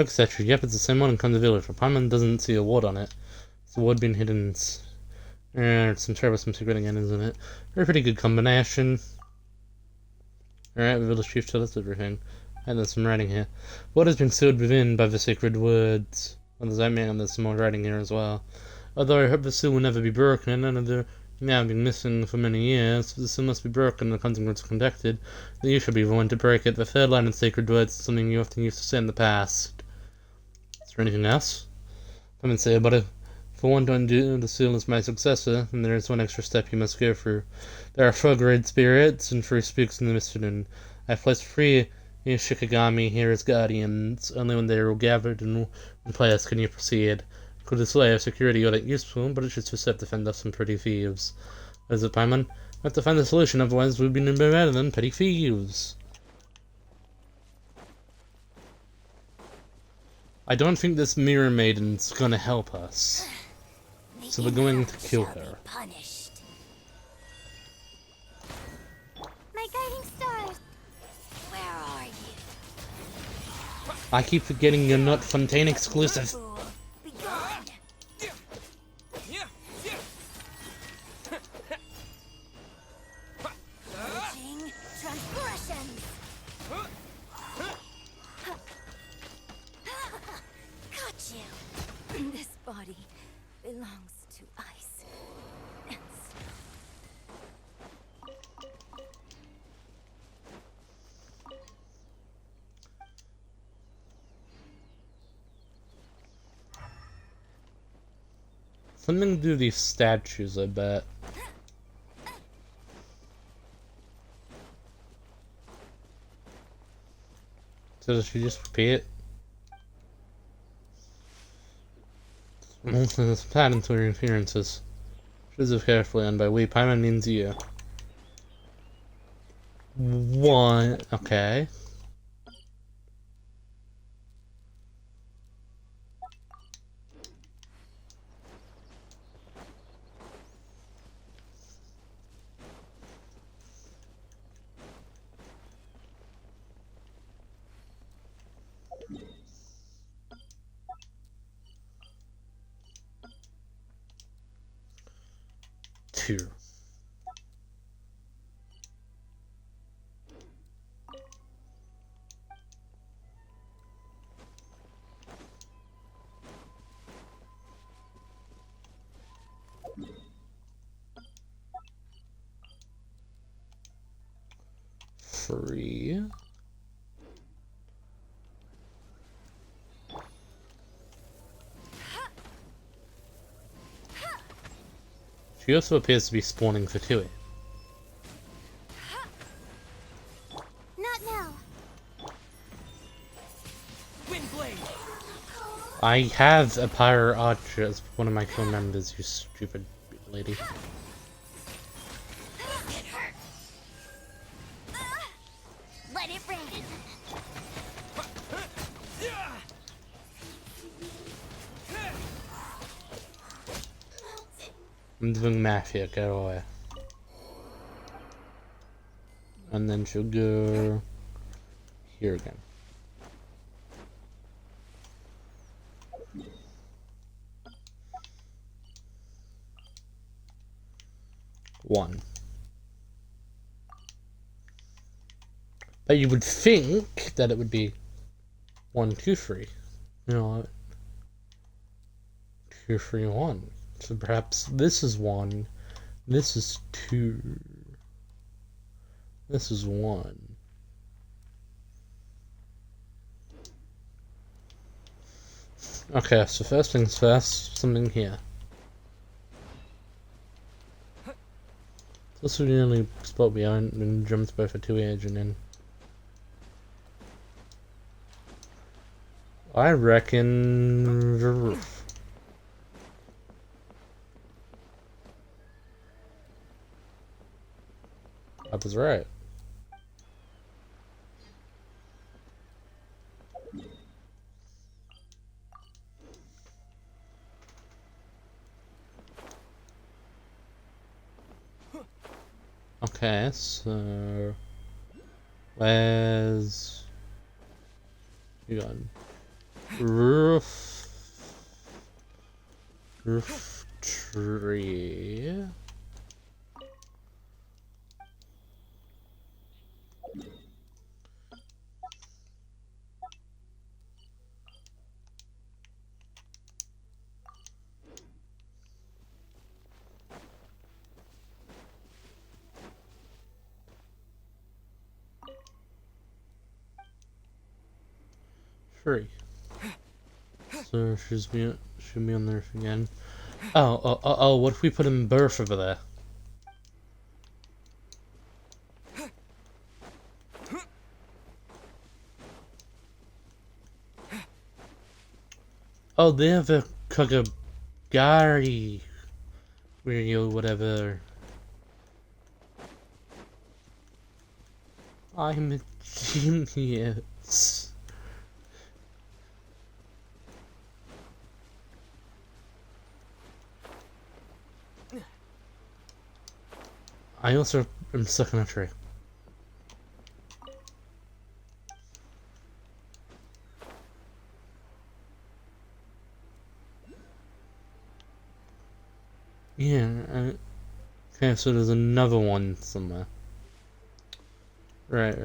etc. Yep, it's the same one in Conda Village, but Paimon doesn't see a ward on it. It's the ward being hidden. It's some troublesome secret again, isn't it? A pretty good combination. Alright, the village chief told us everything. And there's some writing here. What is being sealed within by the sacred words? What does that mean? There's some more writing here as well. Although I hope the seal will never be broken, and the now been missing for many years, the seal must be broken and the consequence conducted. Then you should be the one to break it. The third line in sacred words is something you often used to say in the past. Is there anything else? Come and say about it. For one to undo the seal as my successor, then there is one extra step you must go through. There are 4 great spirits and 3 spooks in the Mistodon. I have placed 3 Shikigami here as guardians. Only when they are gathered in one place can you proceed. Could display of security audit useful, but it should still defend us from petty thieves. What is it, Paimon? We have to find a solution, otherwise we'll be no better than petty thieves. I don't think this Mirror Maiden's gonna help us. So we're going to kill her. Punished. My guiding stars. Where are you? I keep forgetting you're not Fontaine exclusive. Fool, be gone. Merging transgressions. Got you. This body belongs to ice and snow. Something to do with these statues, I bet. So does she just repeat? Most of this pattern to appearances. Choose it carefully, and by we, Paimon means you. What? Okay. Two. Three. She also appears to be spawning for Tui. Not now. Windblade. I have a Pyre Archer as one of my crew members, you stupid lady. Let it rain. I'm doing math here, go away. And then she'll go here again. One. But you would think that it would be 1, 2, 3. You know what? 2, 3, 1. So perhaps this is 1, this is 2, this is 1. Okay, so first things first, something here. This is the only spot we aren't been jumped by for 2 age and then. I reckon the roof. I was right. Okay, so where's you gone? Roof tree. Free. So should be on the roof again. Oh, what if we put him berth over there? Oh, they have a Kagagari or whatever. I'm a genius. I also am stuck in a tree. Yeah, okay, so there's another one somewhere. Right.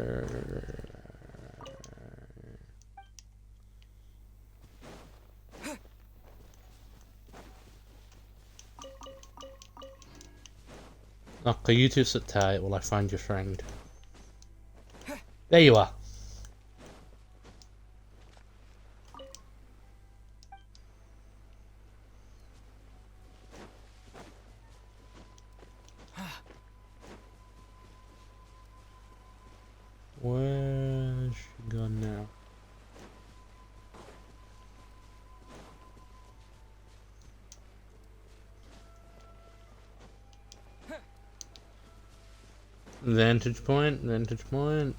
Okay, you two sit tight while I find your friend. There you are. Where's she gone now? Vantage point, vantage point.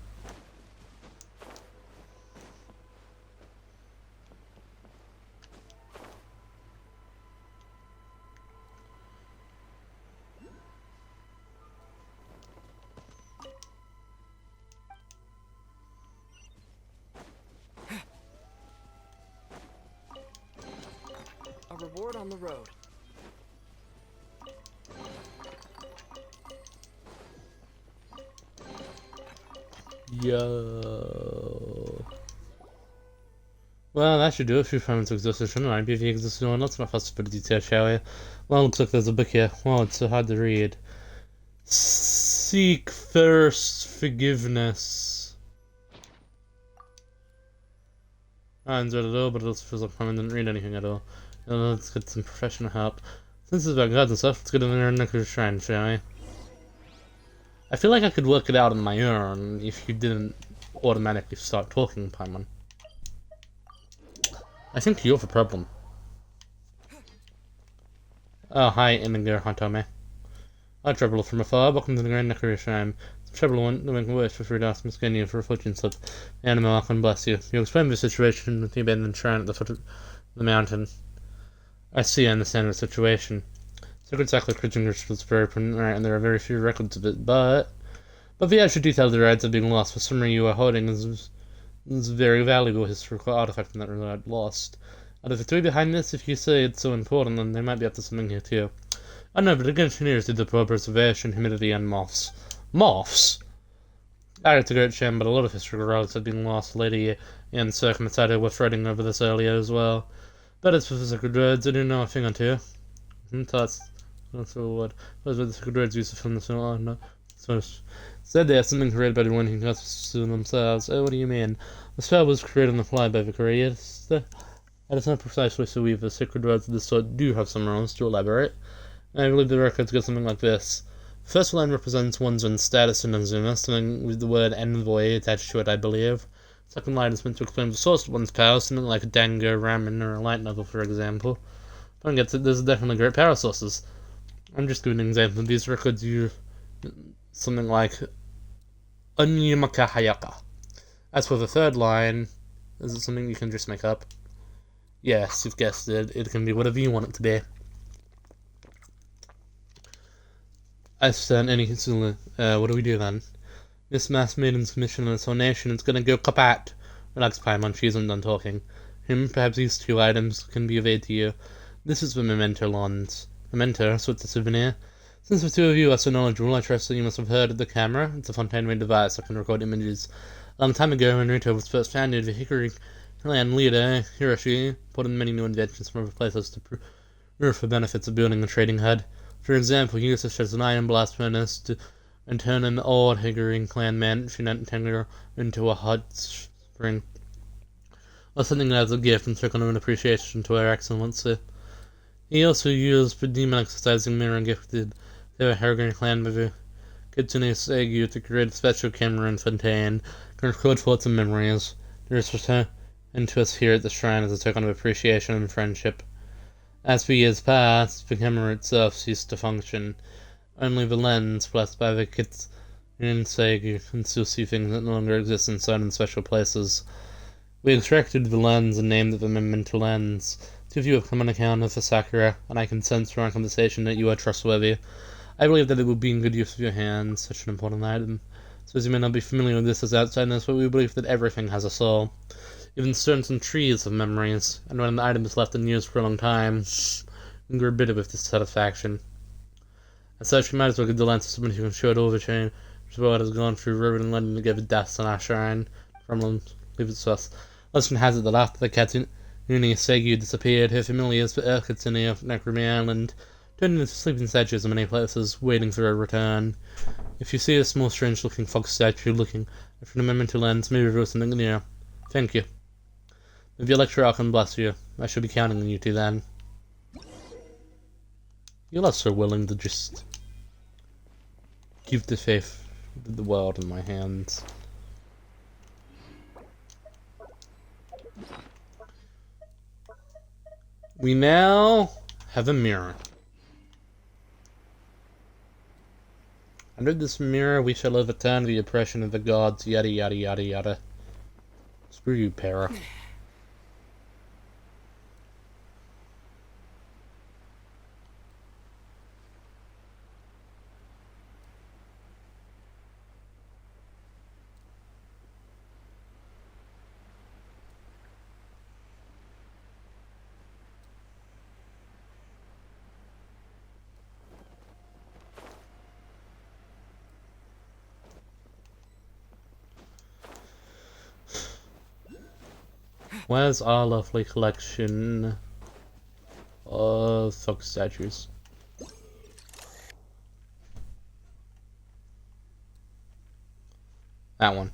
A reward on the road. Yo. Well, that should do it for Famines Exhaustion. I'd be the Exhaustion. Let's not fuss about detail, shall we? Well, looks like there's a book here. Well, it's so hard to read. Seek first forgiveness. I enjoyed it all, but it also feels like I didn't read anything at all. Let's get some professional help. Since it's about gods and stuff, let's get in there and look at the shrine, shall we? I feel like I could work it out on my own if you didn't automatically start talking, Paimon. I think you're the problem. Oh, hi, Inigo Hantome. I travel from afar, welcome to the Grand Necroria Shrine. The trouble won't make wish for free to ask Miss Genya for a fortune slip. The animal can bless you. You explain the situation with the abandoned shrine at the foot of the mountain. I see, I understand the situation. Sacred Sacred Christian rituals very permanent, right, and there are very few records of it, but the actual detail of the rites have been lost. For some reason you are holding is a very valuable historical artifact in that regard lost. Out of the three behind this, if you say it's so important, then they might be up to something here too. I know, but the engineers did the poor preservation, humidity, and moths. Moths? It's a great shame, but a lot of historical relics have been lost. Lady and Circumcider were fretting over this earlier as well. But as for the sacred words, I do know a thing or two. That's a word. Those were the sacred words used to film the film. Oh, no. So, said they have something created by the one who got to themselves. Oh, what do you mean? The spell was created on the fly by the creators. That is not precisely so either. Sacred words of this sort do have some rules to elaborate. I believe the records go something like this. The first line represents one's own status in Inazuma, something with the word envoy attached to it, I believe. The second line is meant to explain the source of one's power, something like a Dango, Ramen, or a light novel, for example. Don't get it, there's definitely great power sources. I'm just giving an example. These records use something like Onyamaka Hayaka. As for the third line, is it something you can just make up? Yes, you've guessed it. It can be whatever you want it to be. I stand any what do we do then? This mass maiden's mission and its whole nation is gonna go kapat. Relax, Paimon, she isn't done talking. him, perhaps these two items can be of aid to you. This is the memento lens. Memento, so it's a souvenir. Since the two of you are so knowledgeable, I trust that you must have heard of the camera. It's a Fontaine-made device that can record images. A long time ago, when Rito was first founded, the Hickory Clan leader, Hiroshi, put in many new inventions from other places to prove the benefits of building a trading HUD. For example, he used to as an iron blast furnace and turn an old Hickory Clan mansion into a hot spring. Or something as a gift and token of an appreciation to her excellency. He also used the demon exercising mirror gifted to a Hickory Clan member, Kitsune Seigu, to create a special camera in Fontaine, can record thoughts and memories. There is return to us here at the shrine as a token of appreciation and friendship. As the years passed, the camera itself ceased to function. Only the lens, blessed by the Kitsune Seigu, can still see things that no longer exist inside in special places. We extracted the lens and named it the memento lens. Two of you have come on account of the Sakura, and I can sense from our conversation that you are trustworthy. I believe that it will be in good use of your hands, such an important item. So as you may not be familiar with this as outsiders, but we believe that everything has a soul. Even stones and trees have memories, and when an item is left unused for a long time, you grow bitter with dissatisfaction. As such, we might as well give the lens to someone who can show it over chain, which is what has gone through Ribbon and London to give it deaths on our shrine. From leave it to us. Legend has it that after the Kitsune Seigu disappeared, her familiars, the Kitsune of Necromy Island, turned into sleeping statues in many places, waiting for her return. If you see a small strange-looking fox statue looking for the memento lens, maybe there was something near. Thank you. May the Electro Archon bless you. I shall be counting on you two then. You're not so willing to just give the faith of the world in my hands. We now have a mirror. Under this mirror we shall overturn the oppression of the gods, yada yada yada yada. Screw you, Para. Where's our lovely collection of fox statues? That one.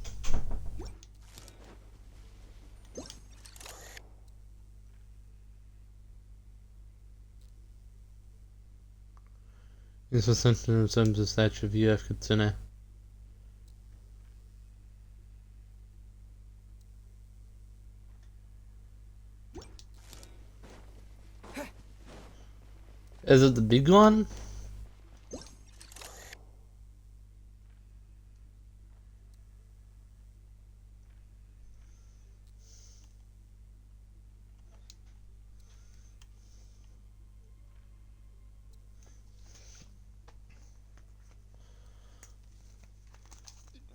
This was something in terms of statue of UF Kitsune. Is it the big one?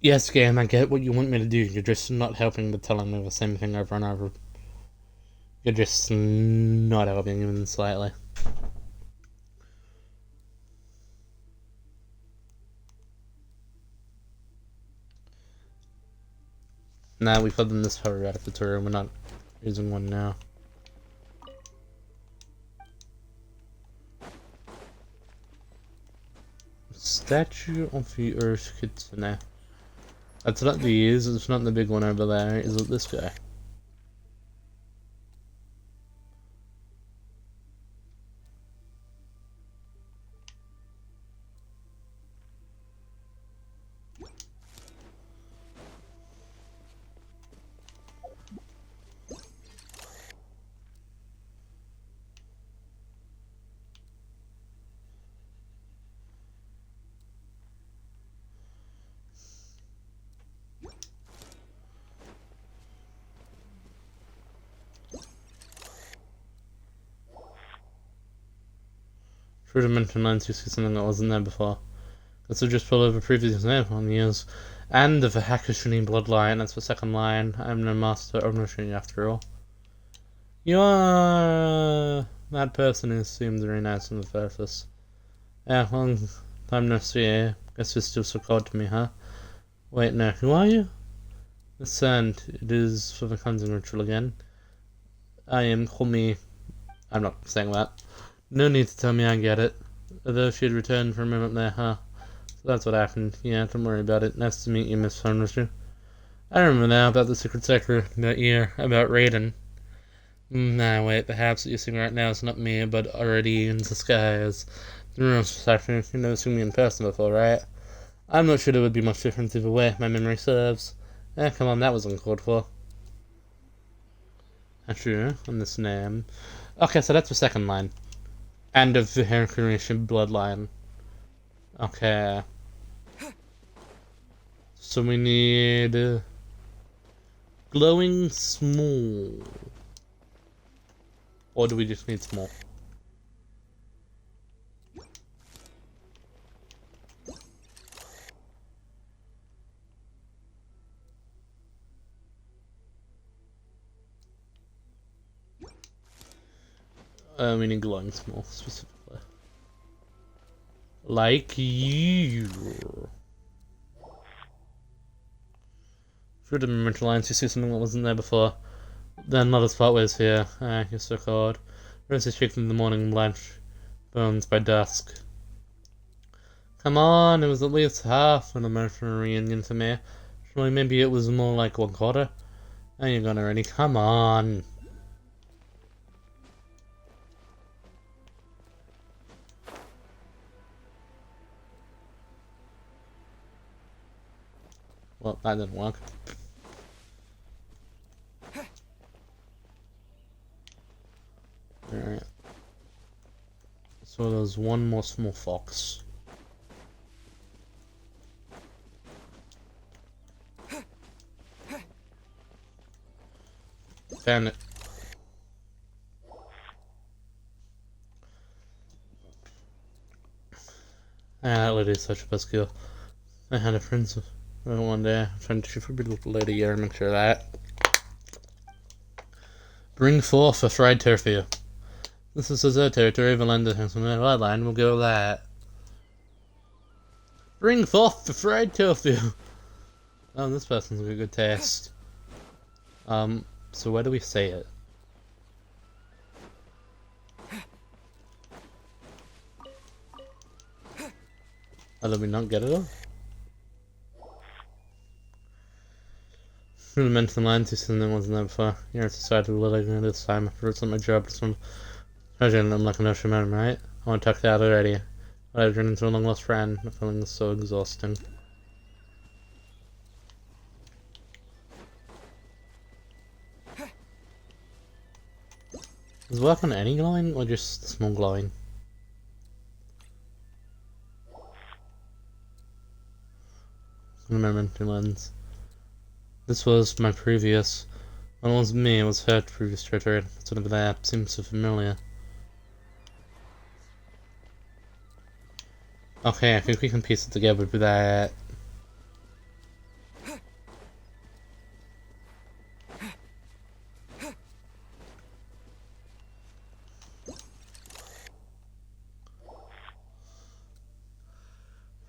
Yes, game, I get what you want me to do. You're just not helping with telling me the same thing over and over. You're just not helping even slightly. Nah, we've had them this far out of the tutorial, we're not using one now. Statue of the Earth Kitsune. That's not these, it's not the big one over there, is it this guy? True to mention lines, you see something that wasn't there before. This will just pull over previous example on the years. And of the Hakushini bloodline, that's the second line. I'm no master of Noshini after all. You're that person who seemed very nice on the surface. Yeah, long time no see, eh? Guess you're still so cold to me, huh? Wait, no, who are you? The sand, it is for the cleansing ritual again. I am Homi. I'm not saying that. No need to tell me, I get it. Although she had returned for a moment there, huh? So that's what happened. Yeah, don't worry about it. Nice to meet you, Miss Farnborough. I remember now about the secret sector, that year, about Raiden. Nah, wait, perhaps what you're seeing right now is not me, but already in disguise. The real sector, you've never seen me in person before, right? I'm not sure there would be much difference either way, my memory serves. Come on, that was uncalled for. True, on this name. Okay, so that's the second line. End of the Herculean bloodline. Okay. So we need... glowing small. Or do we just need small? We need glowing small, specifically. Like you. Through the dimensional lines, you see something that wasn't there before. Then not as far ways here. You're so cold. Roses shakes in the morning, blanch bones by dusk. Come on, it was at least half an emotional reunion to me. Surely maybe it was more like 1/4. Now you're gone already. Come on. Well, that didn't work. Alright. So there's one more small fox. Found it. That lady is such a buzzkill. I had a friend one day. I'm trying to shoot for a beautiful lady here and make sure of that. Bring forth a fried tofu. This is her territory. Valinda has some line. We'll go with that. Bring forth the fried tofu. Oh, this person's got a good taste. So where do we say it? Oh, did we not get it all? I mentioned the line to something that wasn't there before. You're inside of living this time. It's not my job. It's one. Imagine I'm like an ocean man, right? I want to talk to that already. But I've run into a long lost friend. The feeling is so exhausting. Is weapon any glowing or just small glowing? Remember two lens. This was my previous. Well, it was me, it was her previous territory. It's whatever that seems so familiar. Okay, I think we can piece it together with that.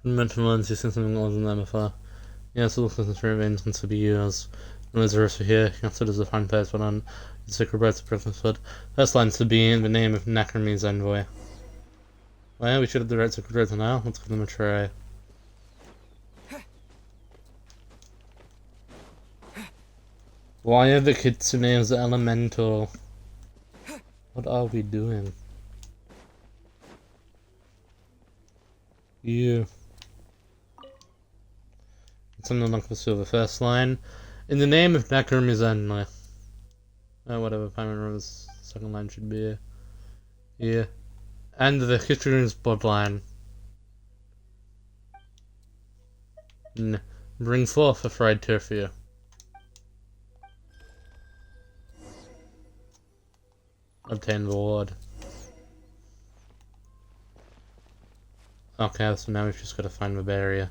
Mental lens, you seen something that wasn't there before. Yes, it looks like this remains to be yours. No reserves for here, considered as a fine place, but on the sacred rights of Princesshood. First lines to be in the name of NOD-KRAI's envoy. Well, we should have the right sacred rights now. Let's give them a try. Why are the kitsunes elemental? What are we doing? You. Something like this for the first line. In the name of NOD-KRAI's envoy. Whatever, I remember the second line should be. Yeah. And the kitsune's bloodline. Bring forth a fried tofu. Obtain reward. Okay, so now we've just got to find the barrier.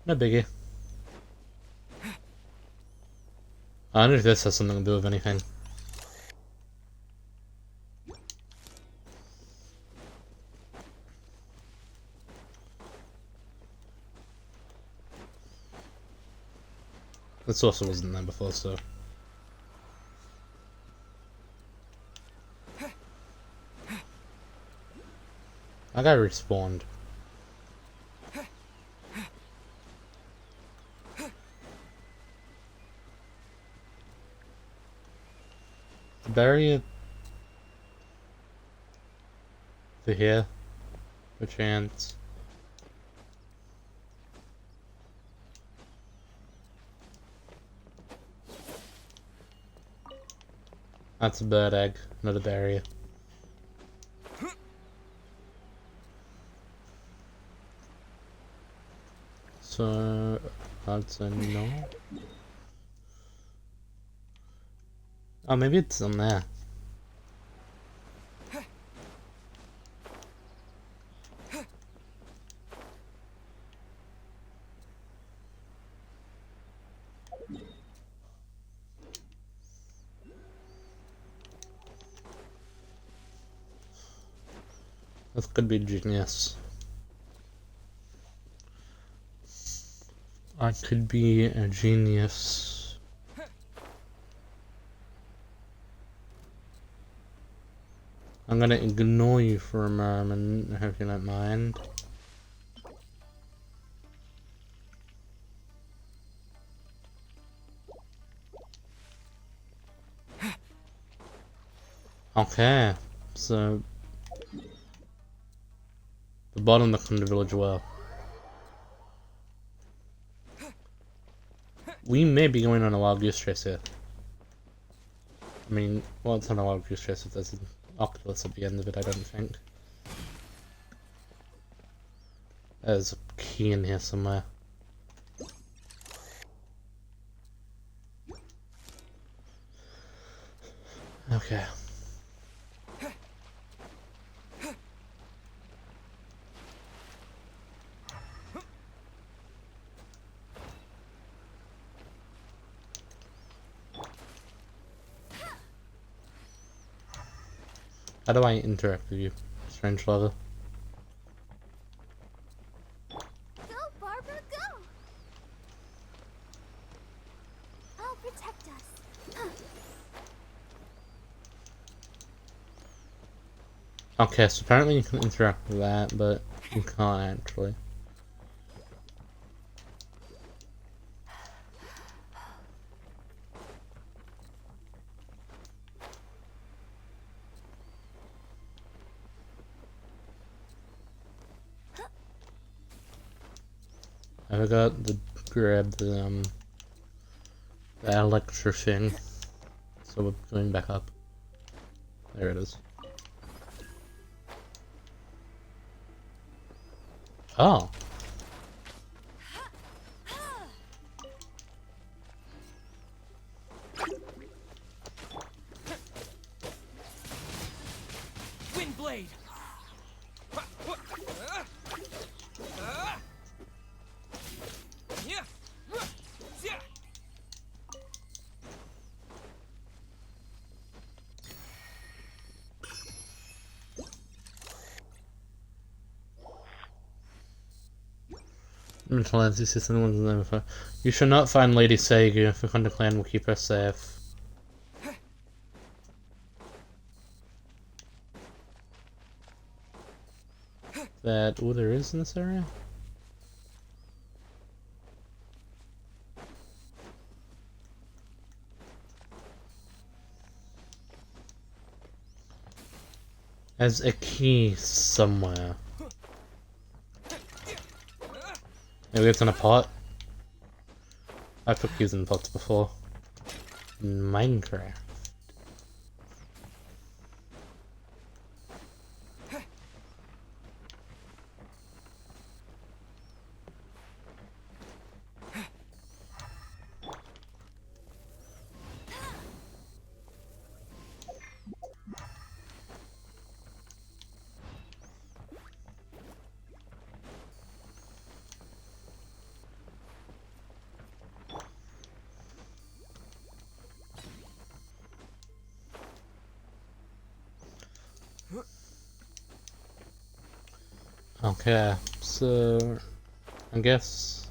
No biggie. I wonder if this has something to do with anything. This also wasn't there before, so. That guy respawned. The barrier for here, for chance. That's a bird egg, not a barrier. So that's a no. Oh, maybe it's on there. This could be genius. I could be a genius. I'm gonna ignore you for a moment, I hope you don't mind. Okay, so the bottom looks in the village well. We may be going on a wild goose chase here. I mean, well, it's not a wild goose chase if there's an octopus at the end of it, I don't think. There's a key in here somewhere. Okay. How do I interact with you, strange lover? Go, Barbara, go! I'll protect us. Okay, so apparently you can interact with that, but you can't actually. I forgot to grab the electro thing, so we're going back up. There it is. Oh. Windblade. You should not find Lady Segu. If we find the clan, will keep her safe. That there is in this area? There's a key somewhere. Maybe it's in a pot? I've put keys in pots before. In Minecraft. Okay, so I guess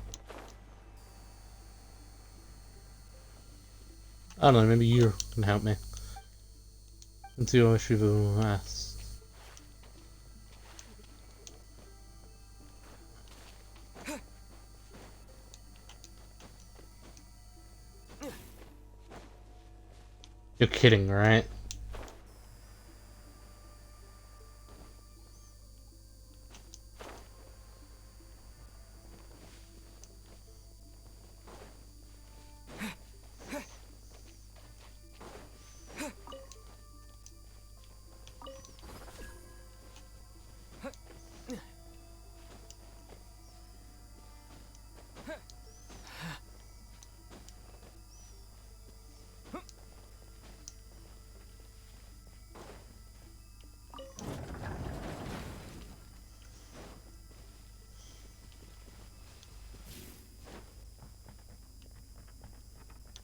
I don't know, maybe you can help me. Let's see what she's asked. You're kidding, right?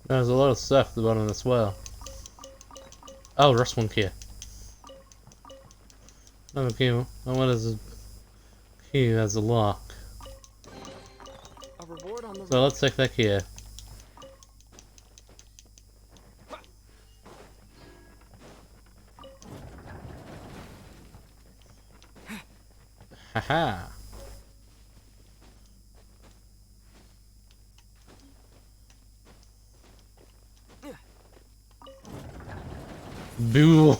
There's a lot of stuff at the bottom as well. Oh, rest one key. Another key. Oh, what is a key has a lock? A reward on the So let's take that key. Haha. Boo.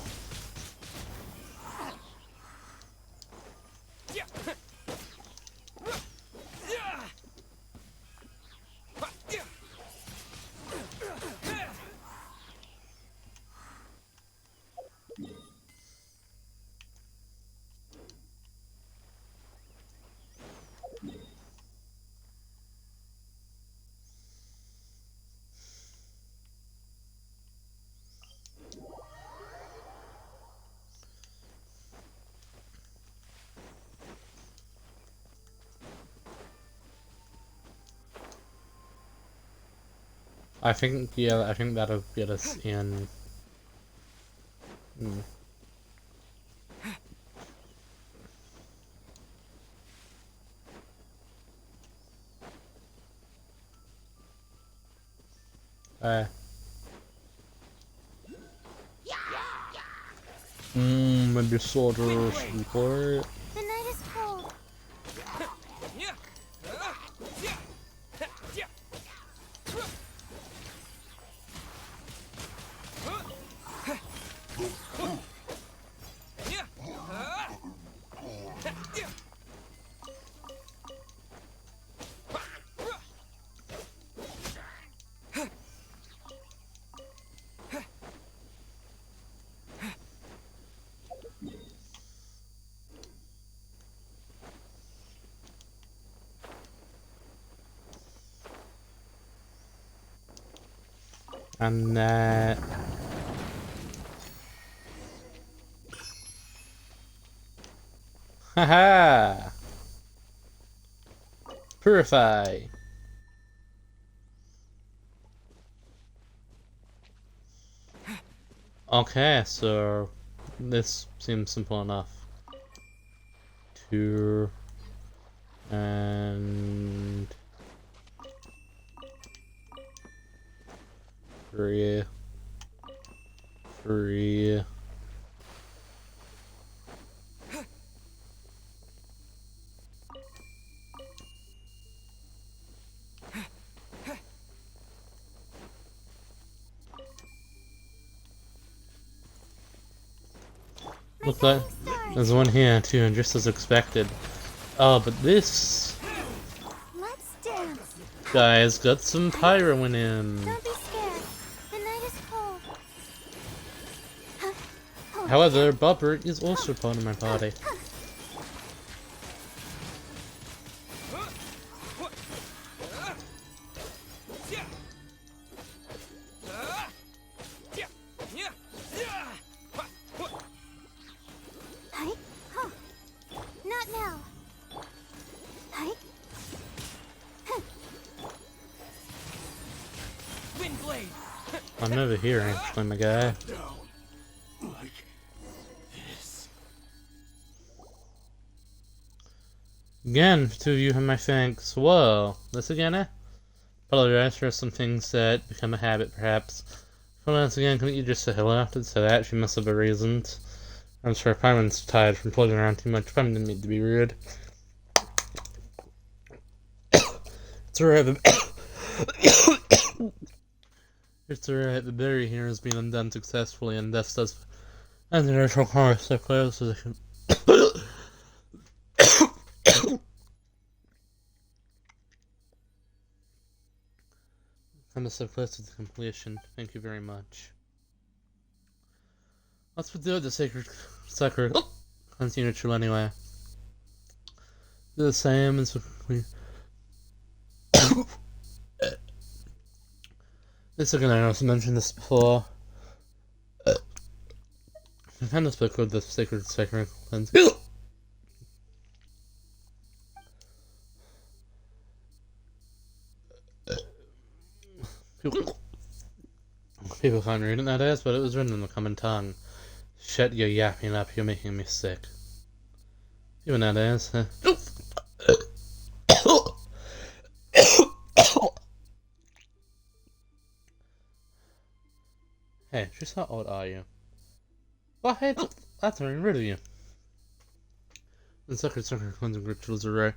I think, yeah, I think that'll get us in. Maybe soldier support. The night is cold. And that. Haha! Purify! Okay, so this seems simple enough. 2 and 3. Looks like there's one here too, and just as expected. Oh, but this Let's dance. guy's got some pyro in him. Don't be scared. The night is cold. However, Bobber is also part of my body. Not now. Wind blade. I'm over here, actually, my guy. Down. Like this. Again, 2 of you have my thanks. Whoa, this again, eh? Apologize for some things that become a habit, perhaps. Well, once again, couldn't you just say hello after say that? She must have a reason. I'm sure Paimon's tired from floating around too much. Paimon didn't mean to be rude. It's alright, it's alright, the berry here has been undone successfully, and thus does and the initial chorus so close to the I'm so close to the completion. Thank you very much. Let's do the sacred cleansing ritual anyway. Do the same as we. This is gonna also mention this before. I found this book called the Sacred Cleansing. People can't read it nowadays, but it was written in the common tongue. Shut your yapping up, you're making me sick. Even nowadays, huh? Hey, just how old are you? Well, hey, that's getting rid of you. The sacred cleansing rituals are rare.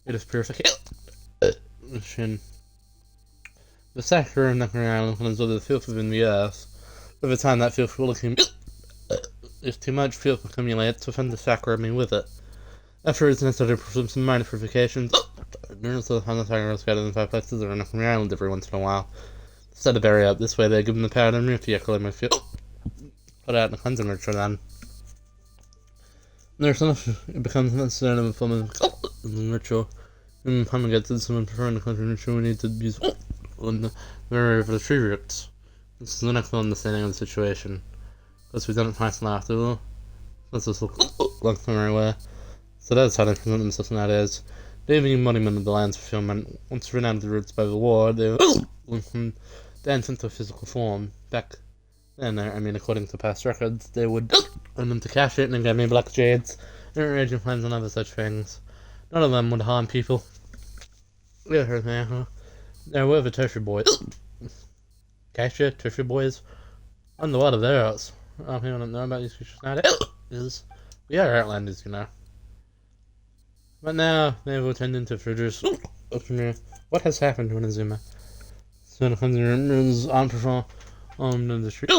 It is purification. The sacred NOD-KRAI cleanses the filth within the earth. By the time that filth will accumulate, if too much filth accumulates within the sacrament with it. After it's necessary to perform some minor purifications, nurses will find the sacrament scattered in 5 places around NOD-KRAI Island every once in a while. Set a barrier up this way, they're given the power to remove the equilibrium filth. Put out the cleansing ritual then. There's enough, it becomes necessary to perform a cleansing ritual. When the time gets to someone preferring the cleansing ritual, we need to use on the barrier for the tree roots. This is an excellent understanding of the situation. Because we've done it twice now after all. Let's just look like the right way. So that's how they present themselves nowadays. They even embodiment of the land's fulfillment. Once run out of the roots by the war, they went from dance into physical form. Back then, I mean, according to past records, they would earn them to cash it and then get me black jades, raging plans and other such things. None of them would harm people. Yeah, heard me, huh? There were the tertiary boys. Cassia, tertiary boys. Underwater there. People don't know about these creatures nowadays. We are Outlanders, you know. But now, they will tend into fridges. What has happened to Inazuma? So the cleansing rooms aren't performed on the street.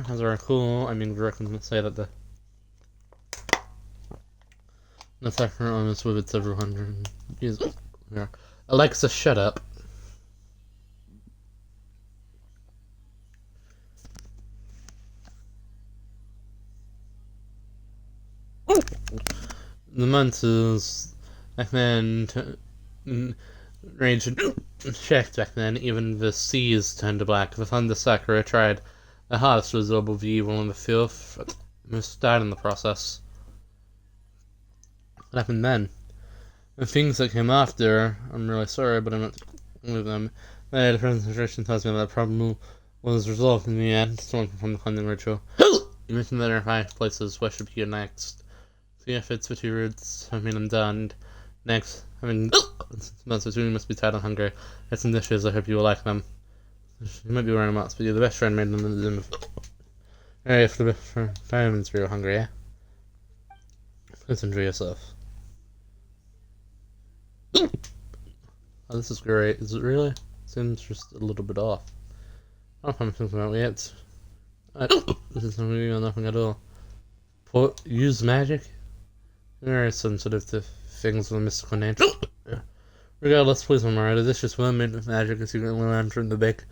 As are cool. I mean, we reckon say that the factor on this with its several hundred years. Yeah. Alexa, shut up. The months is back then range checked back then, even the seas turned to black. The thunder Sakura tried the hardest to absorb the evil and the filth, most died in the process. What happened then? The things that came after, I'm really sorry, but I'm not with them. The presentation tells me that the problem was resolved in the end, stolen from the cleansing ritual. You mentioned that there are 5 places where should be your next. The efforts for 2 roots have been undone. Next, months of you must be tired and hungry. It's some dishes, I hope you will like them. You might be wearing them out, but you're the best friend made in the gym. Hey, for fireman's real hungry, yeah? Let's enjoy yourself. Oh, this is great. Is it really? Seems just a little bit off. I don't know what I'm thinking about yet. This is nothing at all. Use magic? Very sensitive to things with a mystical nature. Regardless, please remember, this just one made with magic and secretly lantern the big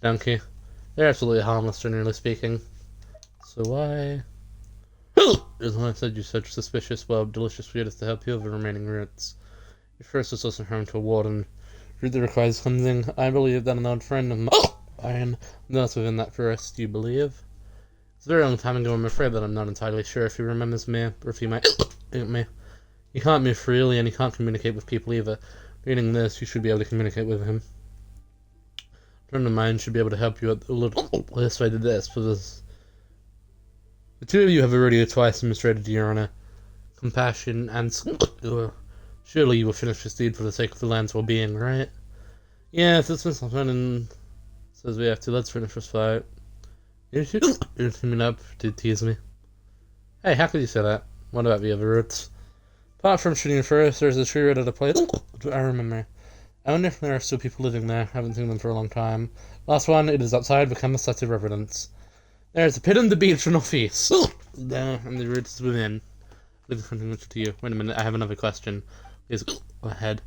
donkey. They're absolutely harmless, generally speaking. So why? As I said, you such suspicious, well, delicious food is to help heal the remaining roots. Your first is also home to a warden. Root that requires cleansing. I believe that an old friend of mine knows within that forest. Do you believe? It's a very long time ago. I'm afraid that I'm not entirely sure if he remembers me, or if he might me. He can't move freely, and he can't communicate with people either. Reading this, you should be able to communicate with him. A friend of mine should be able to help you out a little. This way to this, for this. The 2 of you have already twice demonstrated to your honor, compassion, and surely you will finish this deed for the sake of the land's well-being, right? Yeah, if this is fun and says we have to, let's finish this fight. You're teaming up to tease me. Hey, how could you say that? What about the other routes? Apart from shooting first, there's a tree route at a place I remember. I wonder if there are still people living there. Haven't seen them for a long time. Last one, it is outside the Kamasaki residence. There's a pit on the beach northeast. There, and the route is within. Leave something to you. Wait a minute, I have another question. Please go ahead.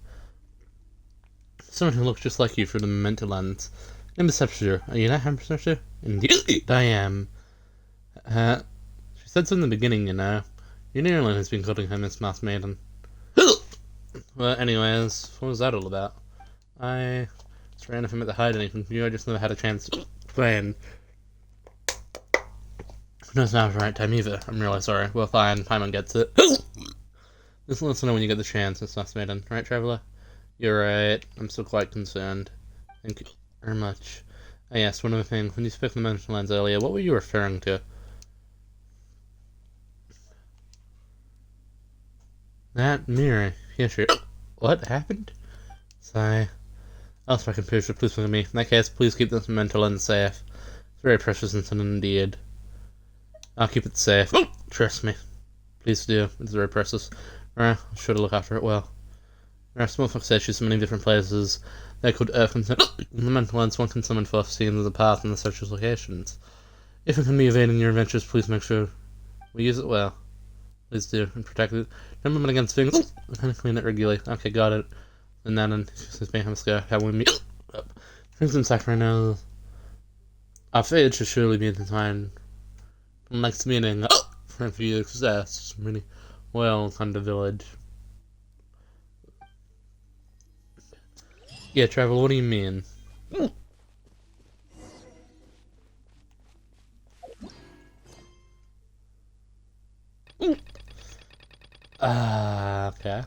Someone who looks just like you through the mental lens. Name is Septure. Are you not Septure? Indeed, I am. She said so in the beginning, you know. Your Neuralin has been calling her Miss Mouse Maiden. Well, anyways, what was that all about? I was trying to hide anything from you, I just never had a chance to explain. No, it's not the right time either. I'm really sorry. Well, fine. Paimon gets it. Just let us know when you get the chance, Miss Mouse Maiden. Right, Traveler? You're right. I'm still quite concerned. Thank you very much. Oh, yes, one other thing. When you spoke of the mental lens earlier, what were you referring to? That mirror. Yeah, sure. What happened? Sigh. I'll my computer, please look at me. In that case, please keep this mental lens safe. It's very precious incident indeed. I'll keep it safe. Trust me. Please do. It's very precious. I'll sure to look after it well. There are small fixations in many different places. They could contain the mental lens one can summon for scenes of the past and the social locations. If it can be evading your adventures, please make sure we use it well. Please do, and protect it. Remember against things and clean it regularly. Okay, got it. And then, excuse me, I'm scared. How we meet up. Things in sack right now. Our fate should surely be in the time. Next meeting, for you success. Really well, kind of village. Yeah, Travel, what do you mean? Okay.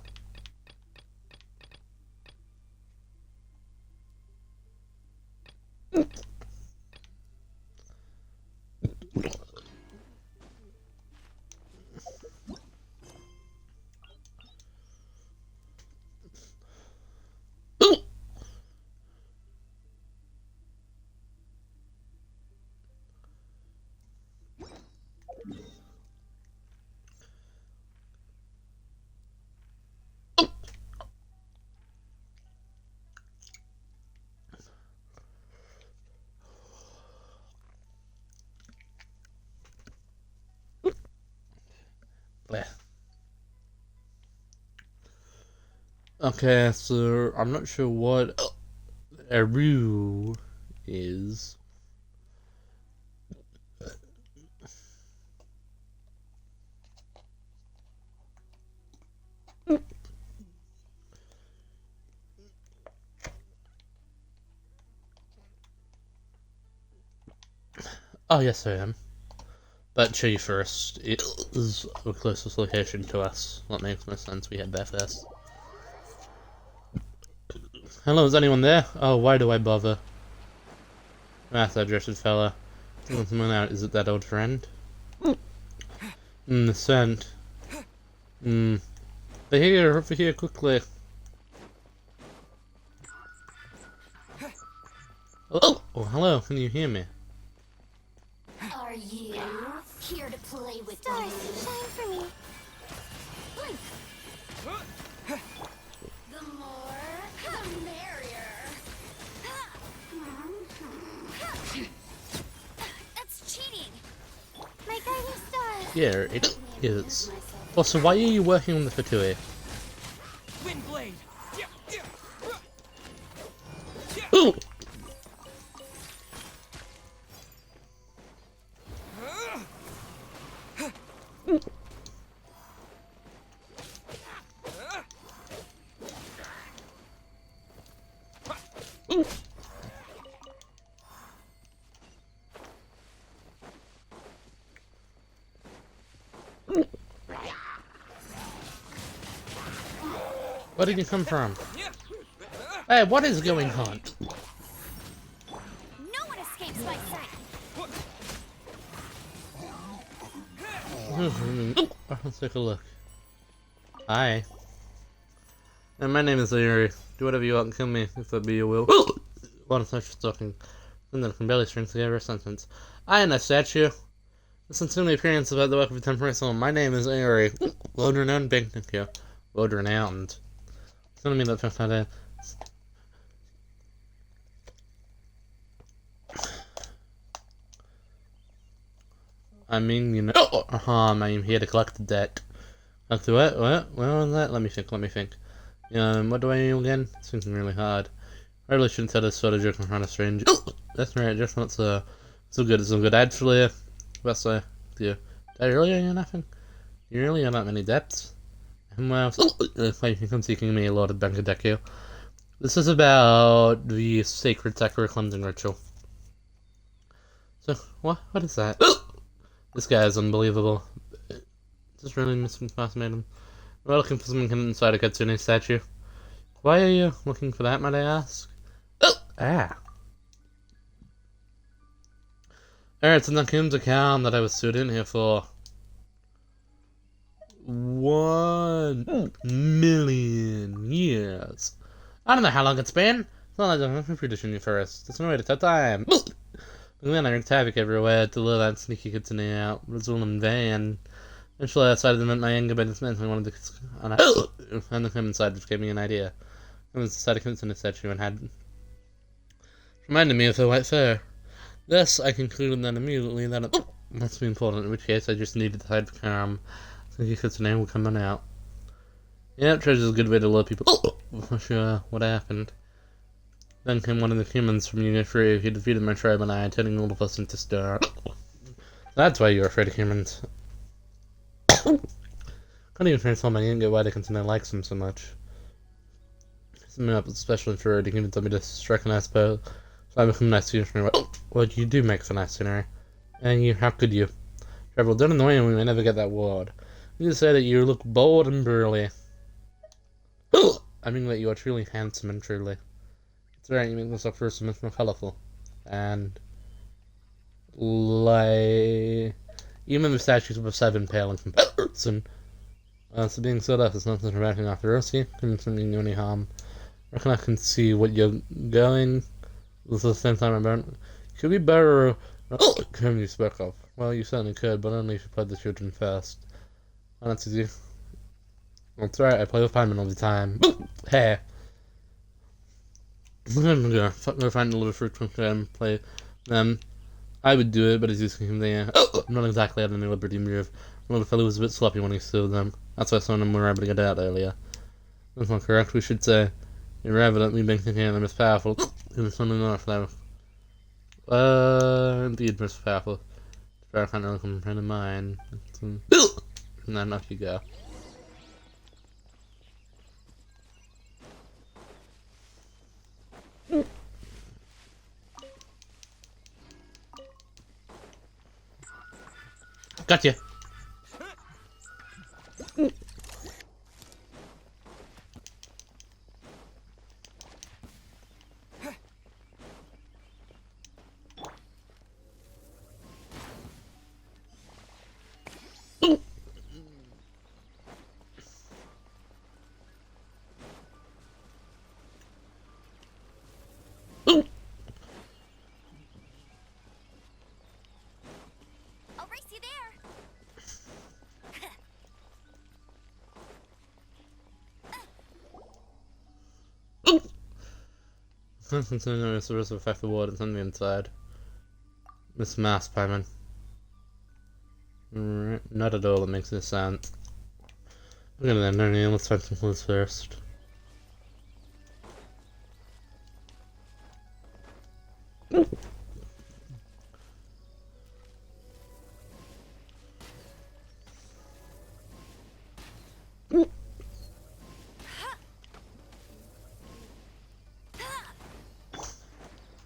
Okay, so I'm not sure what Eru is. Oh, yes, I am. But Chi first. It is the closest location to us. That makes more sense. We head there first. Hello, is anyone there? Oh, why do I bother? That's that dressed fella. Someone out. Is it that old friend? The scent. Over here, quickly. Oh, hello. Can you hear me? Are you here to play with stars? Shine for me. Blink. The more, the merrier. That's cheating. My guiding star. Yeah, it is. Also, why are you working on the Fatui? Windblade. Ooh! Where did you come from? Hey, what is going on? No one escapes my sight. Let's take a look. Hi. And my name is Larry. Do whatever you want and kill me, if that be your will. Want to touch talking. and then can barely string together a sentence. I am a statue. This assumed the appearance of the work of a temporary soul. My name is Ari. World renowned bank, thank you. World renowned. It's gonna mean that first time. I mean, you know, I'm here to collect the debt. Collect the what? What? What was that? Let me think. What do I do again? It's thinking really hard. I really shouldn't tell this sort of joke in front of strangers. That's right, just not so good. It's so good. Actually, what's do you? Did I really owe you nothing? You really owe not many debts. Well, if you come seeking me, Lord of Bengadekio. This is about the sacred sacrament cleansing ritual. So, what is that? This guy is unbelievable. Just really misclassified him. We're looking for something inside a Katsune statue. Why are you looking for that, might I ask? Ah. Alright, so Nakum's account that I was stood in here for 1,000,000 years. I don't know how long it's been. It's not like I'm tradition you first. There's no way to tell time. But then I wreaked havoc everywhere to lure that sneaky Kitsune out. It was all in vain. Eventually I decided to vent my anger by dismantling one of the and the come inside, which gave me an idea. I was decided to Kitsune statue and had reminded me of her white fur. Thus, I concluded then immediately that it must be important, in which case I just needed to hide for calm. So Kitsune would come on out. Yeah, treasure's a good way to lure people. For sure, what happened? Then came one of the humans from Unit 3. He defeated my tribe and I, turning all of us into star. That's why you're afraid of humans. Can't even transform my get why the Kitsune likes him so much. Something up especially for the humans told me to strike a nice pose. So I become nice to you. Well, you do make for nice scenery. And you, how could you? Trevor, don't annoy him, we may never get that word. You just say that you look bold and burly. I mean that you are truly handsome and truly. It's right, you make this look first so much more colorful. And like even the statues of 7 pale in comparison. So being set up is not such a bad thing after all. See, couldn't do you any harm. I reckon I can see what you're going. This is the same time about. Could we better whom you spoke of? Well, you certainly could, but only if you played the children first. Oh, that's easy. That's right, I play with Paimon all the time. Hey. I'm gonna find a little fruit and play them. I would do it, but as you see there, I'm not exactly at any liberty move. The little fellow was a bit sloppy when he stole them. That's why some of them were able to get out earlier. That's not correct, we should say. You're evidently being thinking them as powerful. It was something enough though. Indeed, most powerful. Fair, I can't really comprehend mine. And then off you go. Gotcha. I'll race you there. Considering the source of effect the water that's on the inside. This mass Paimon. Not at all, it makes any sense. Look at that, no, let's find some clues first.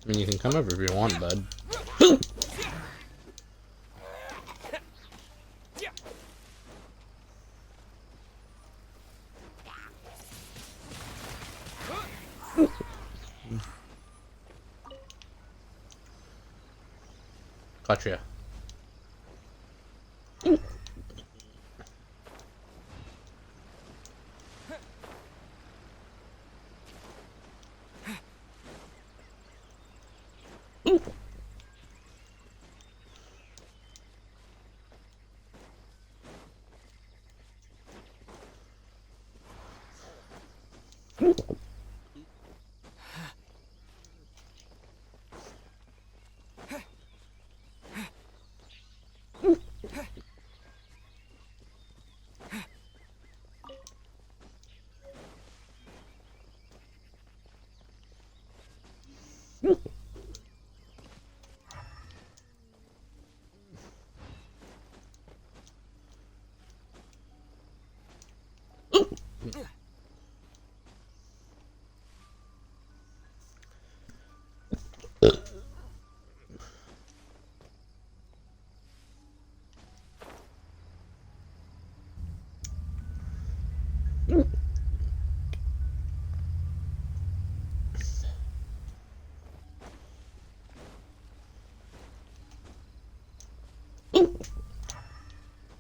I mean, you can come over if you want, bud. Gotcha.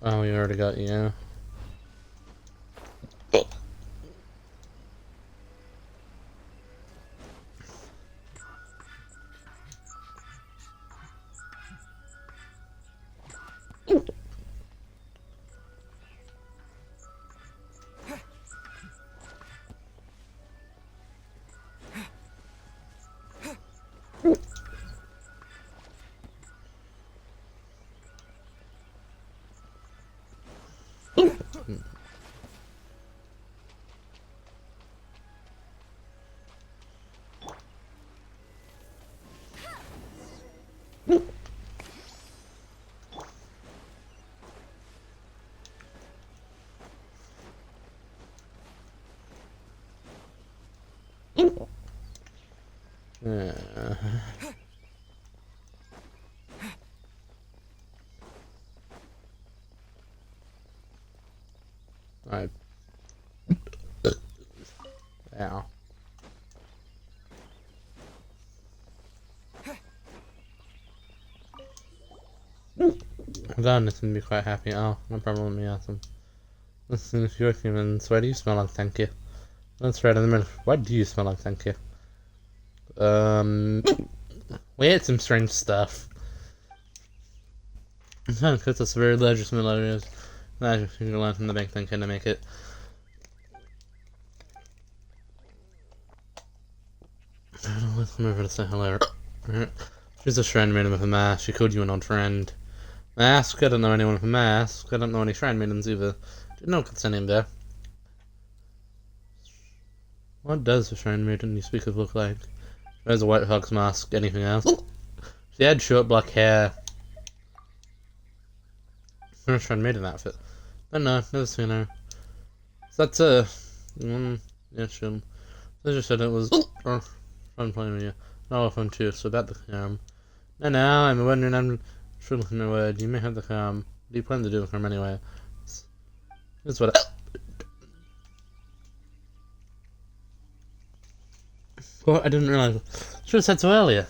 Oh, we already got you. I. Ow. Darkness can be quite happy. Oh, no problem, yeah, awesome. Listen, if you're humans, why do you smell like thank you? That's right in the middle. Why do you smell like thank you? We ate some strange stuff. Because it's very legitimate areas. You can learn from the big thinking to make it. I don't know what's over to say hello. She's a shrine maiden with a mask. She called you an old friend. Mask? I don't know anyone with a mask. I don't know any shrine maidens either. Didn't know what's her name there. What does a shrine maiden you speak of look like? There's a white fox mask. Anything else? She had short black hair. I'm a shrine maiden outfit. Don't know. Never seen her. So that's yeah, sure. They just said it was fun playing with you. No, fun too. So about the calm. No, I'm wondering. I'm sure looking my word. You may have the calm. What do you plan to do with him anyway? That's what. What? I didn't realize. Should have said so earlier.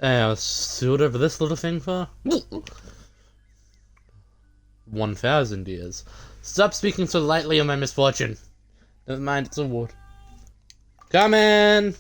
Hey, I was sued over this little thing for 1,000 years. Stop speaking so lightly of my misfortune. Never mind, it's a ward. Come in!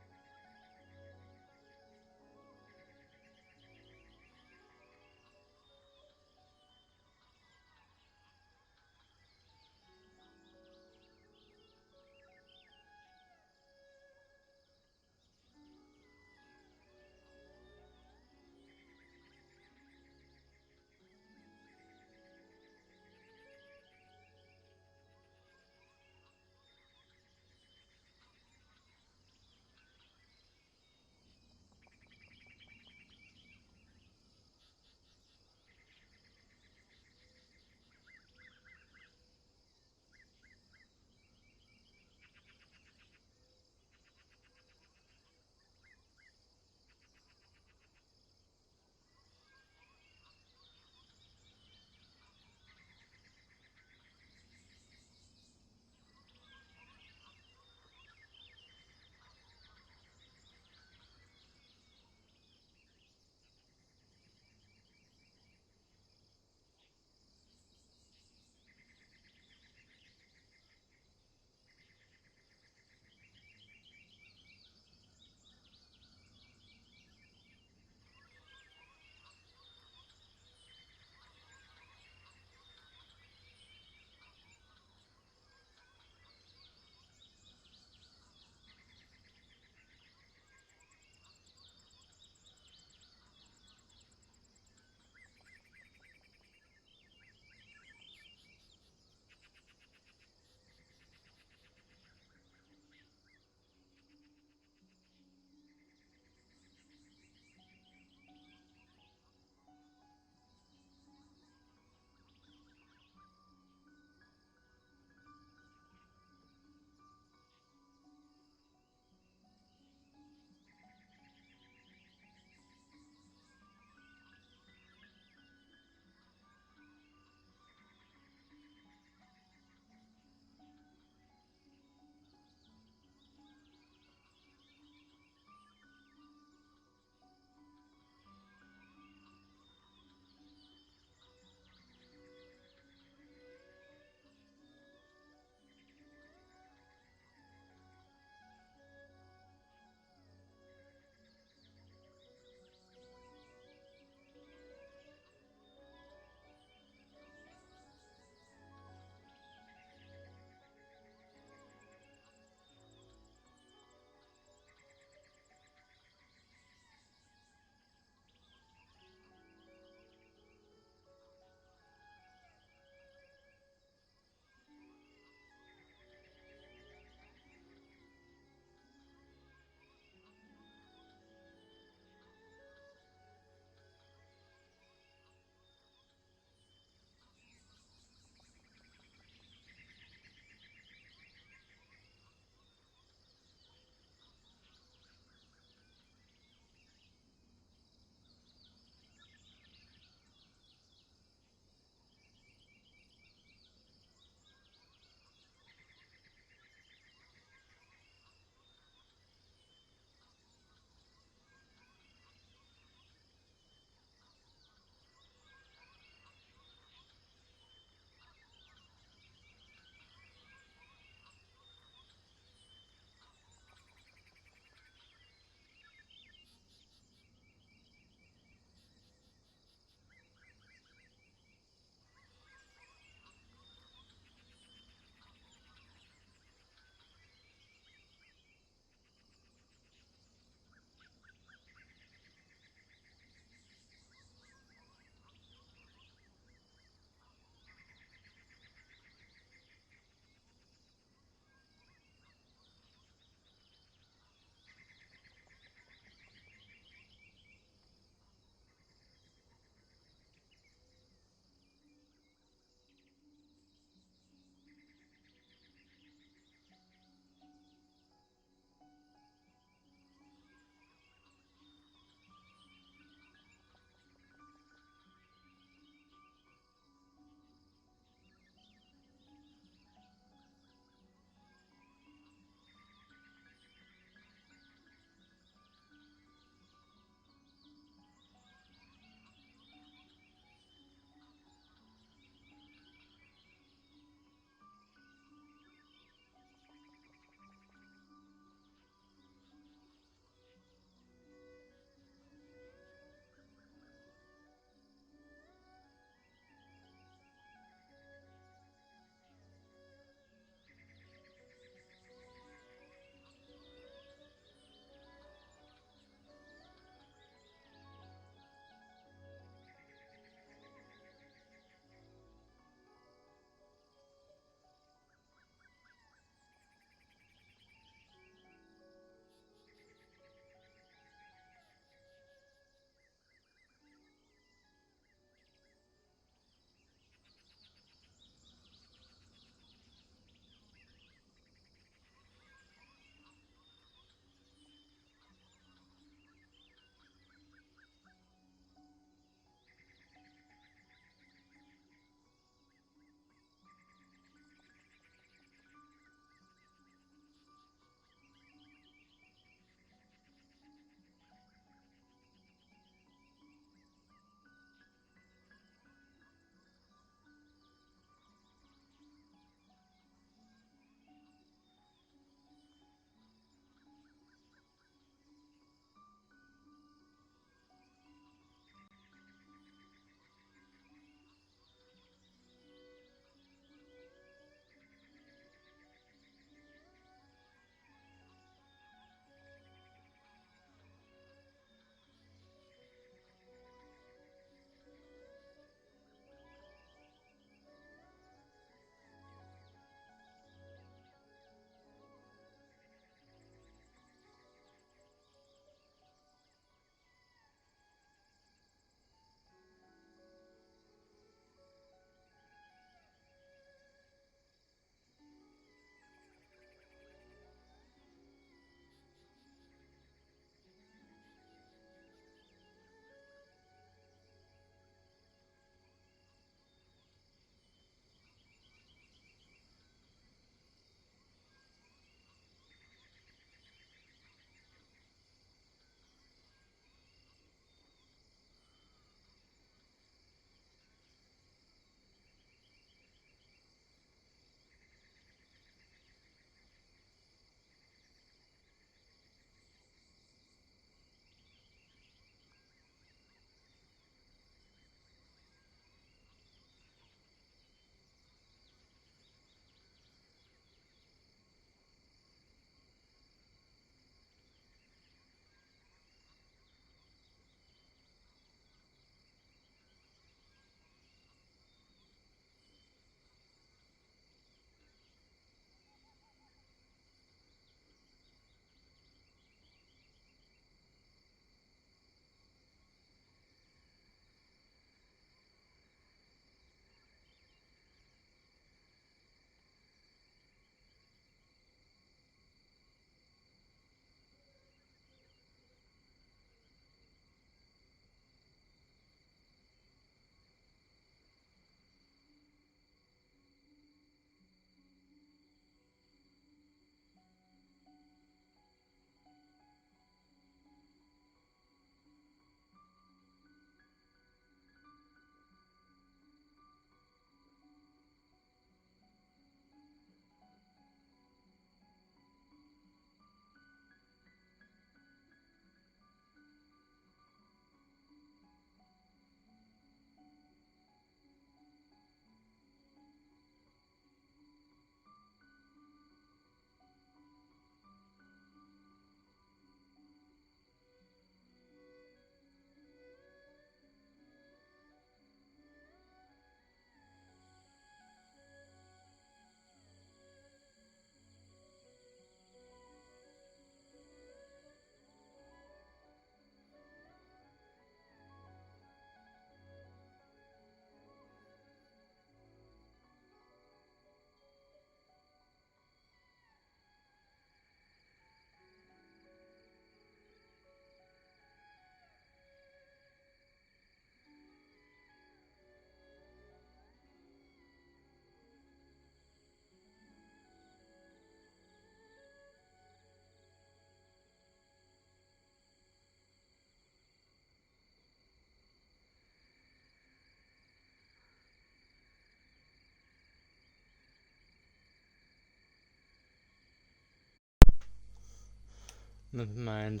Never mind.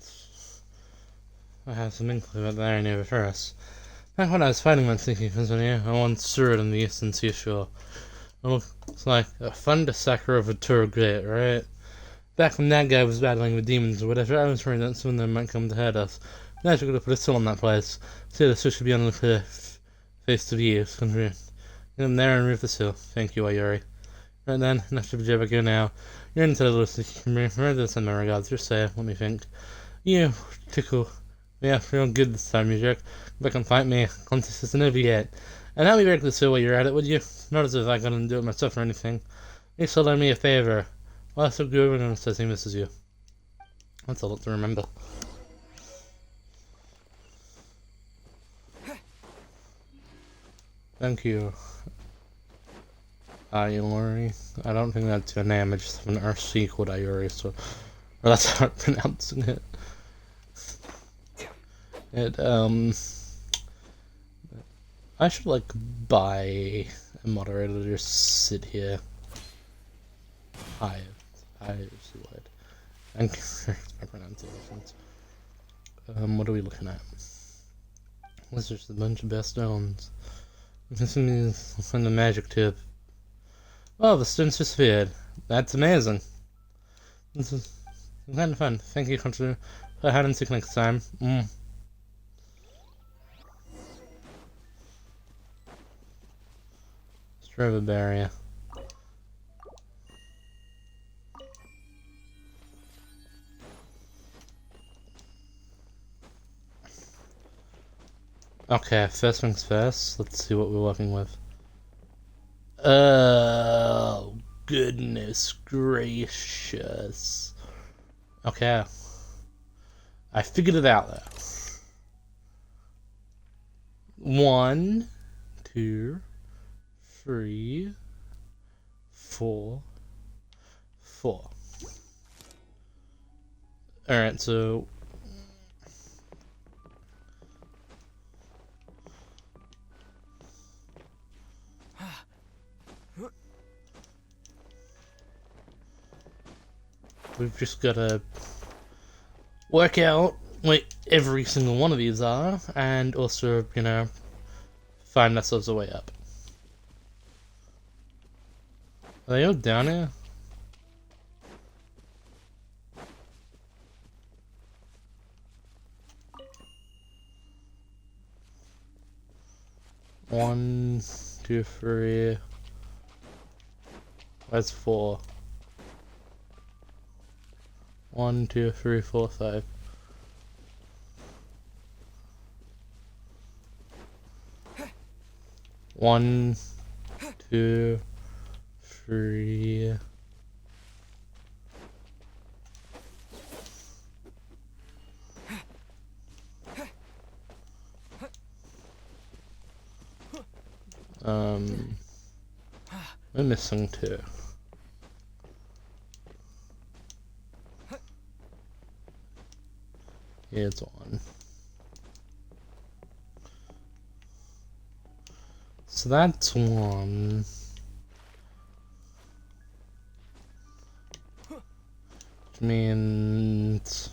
I have some inkling about the irony of it first. Back when I was fighting that sneaky company, I once served on the eastern seashore. It looks like a fun massacre of a tour great, right? Back when that guy was battling with demons or whatever, I was worried that some of them might come to hurt us. Naturally, could have put a still on that place. See, the switch should be on the cliff. Face to the east. Get him there and remove the seal. Thank you, Ayuri. Right then, enough to be back here now. You're into the little sneaky company. Remember this in my regards. You're safe, let me think. You tickle. Yeah, real good this time, you jerk. Come back and fight me. Contest isn't over yet. And help me break the seal while you're at it, would you? Not as if I couldn't do it myself or anything. You still do me a favor. Well, so good and says he misses you. That's a lot to remember. Thank you, Ayuri. I don't think that's your name, I just have an RC called Ayuri, so... Or that's how I'm pronouncing it. I should, like, buy a moderator to just sit here. Hi, White. Thank you for my pronunciations. What are we looking at? This is just a bunch of best stones. This is from the magic tip. Oh, the stones disappeared. That's amazing. This is kind of fun. Thank you, Contra. I had him sick next time. River barrier. Okay, first things first. Let's see what we're working with. Oh, goodness gracious. Okay. I figured it out though. 1, 2, 3, 4, 4. Alright, so... we've just gotta work out what every single one of these are, and also, you know, find ourselves a way up. Are they all down here? One, 2, 3. Where's 4? 1, 2, 3, 4, 5. One, 2, 3. We're missing 2. Here's 1. So that's 1. Which means...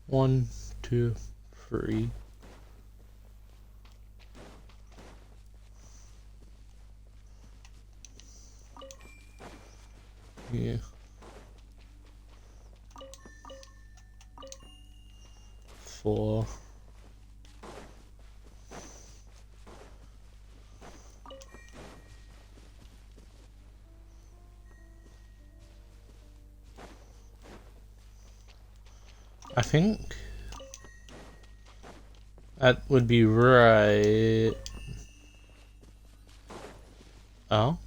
One, 2, 3. Yeah. 4. I think that would be right. Oh?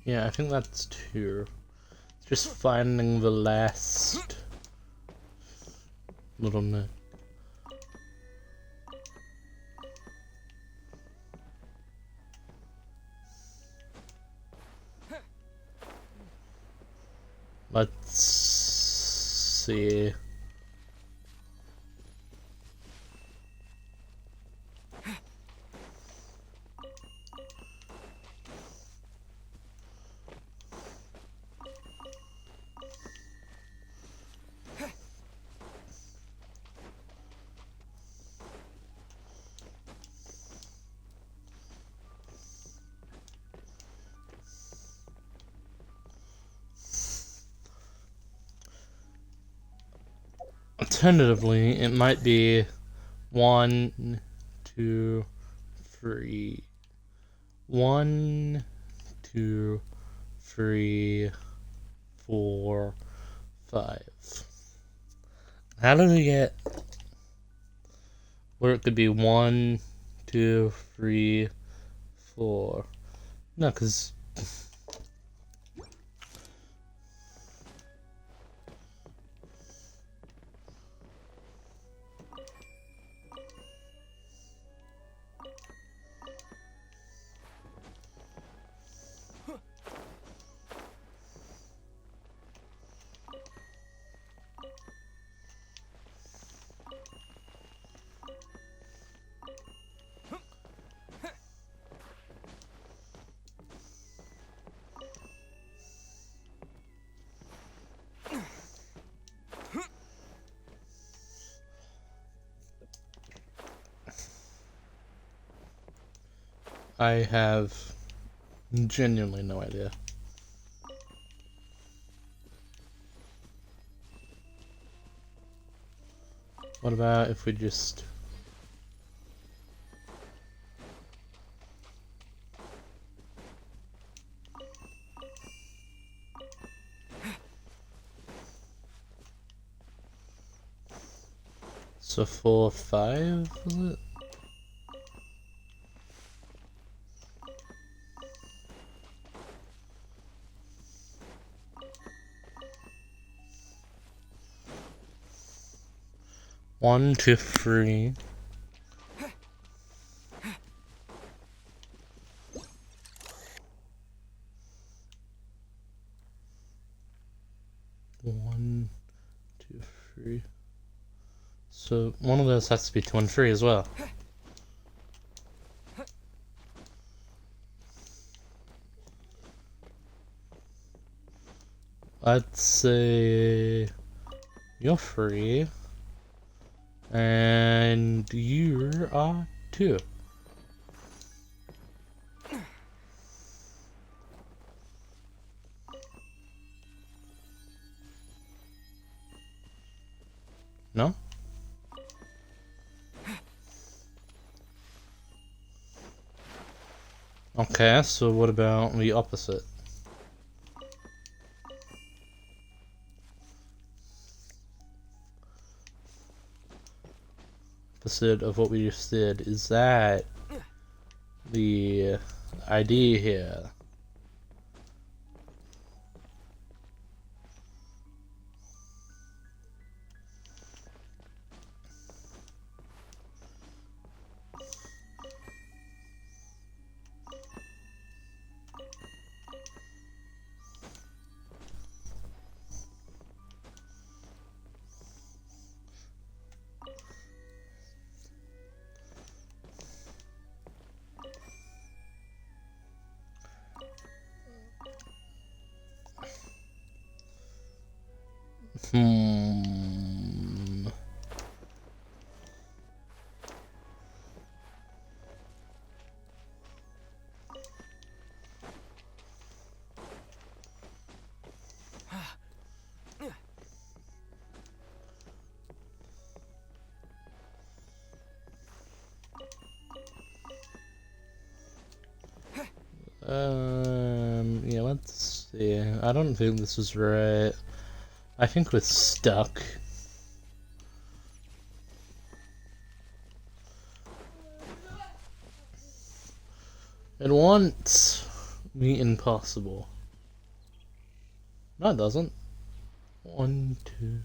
Yeah, I think that's 2. Just finding the last little nook. Let's see. Tentatively, it might be 1, 2, 3. 1, 2, 3, 4, 5. How do we get where it could be 1, 2, 3, 4? No, because I have genuinely no idea. What about if we just... So 4, 5, was it? One, 2, 3. One, 2, 3. So one of those has to be 2 and 3 as well. Let's say you're 3. And you are 2. No? Okay, so what about the opposite? Opposite of what we just did. Is that the idea here? Hmm. Yeah, let's see. I don't think this is right. I think we're stuck. It wants the impossible. No, it doesn't. 1, 2.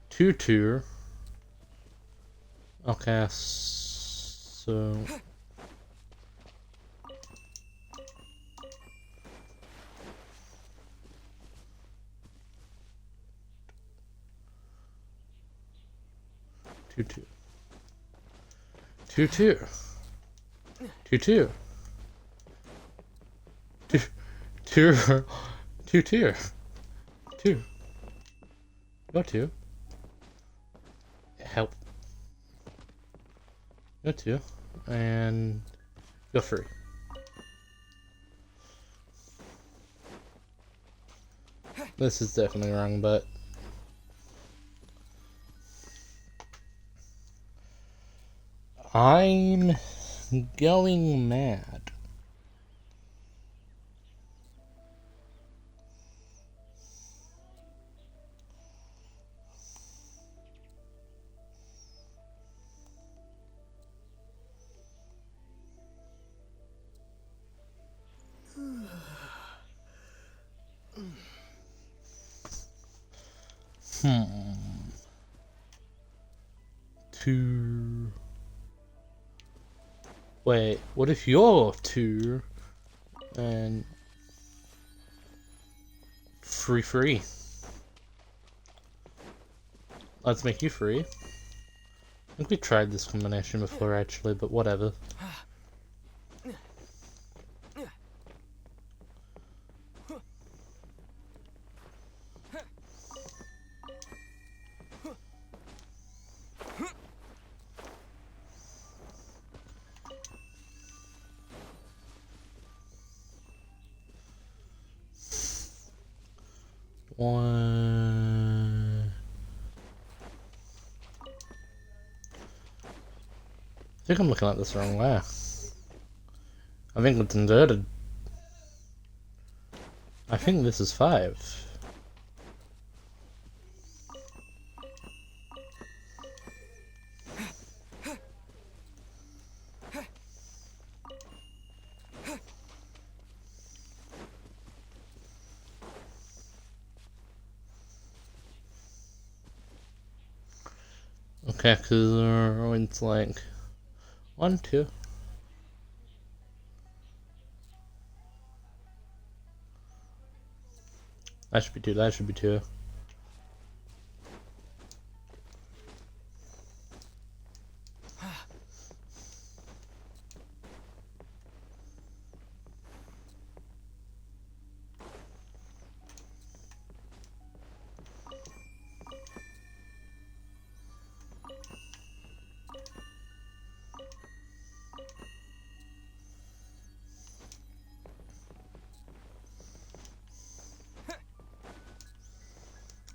2 tier. Okay, so. Two two. 2 tier. 2 tier. 2 tier. 2 tier. 2. Go 2. Help. Go 2. And go 3. This is definitely wrong, but I'm going mad. Two. Wait, what if you're 2 and free? Let's make you free. I think we tried this combination before actually, but whatever. One. I think I'm looking at this the wrong way. I think it's inverted. I think this is 5. Okay, because it's like 1, 2. That should be 2. That should be 2.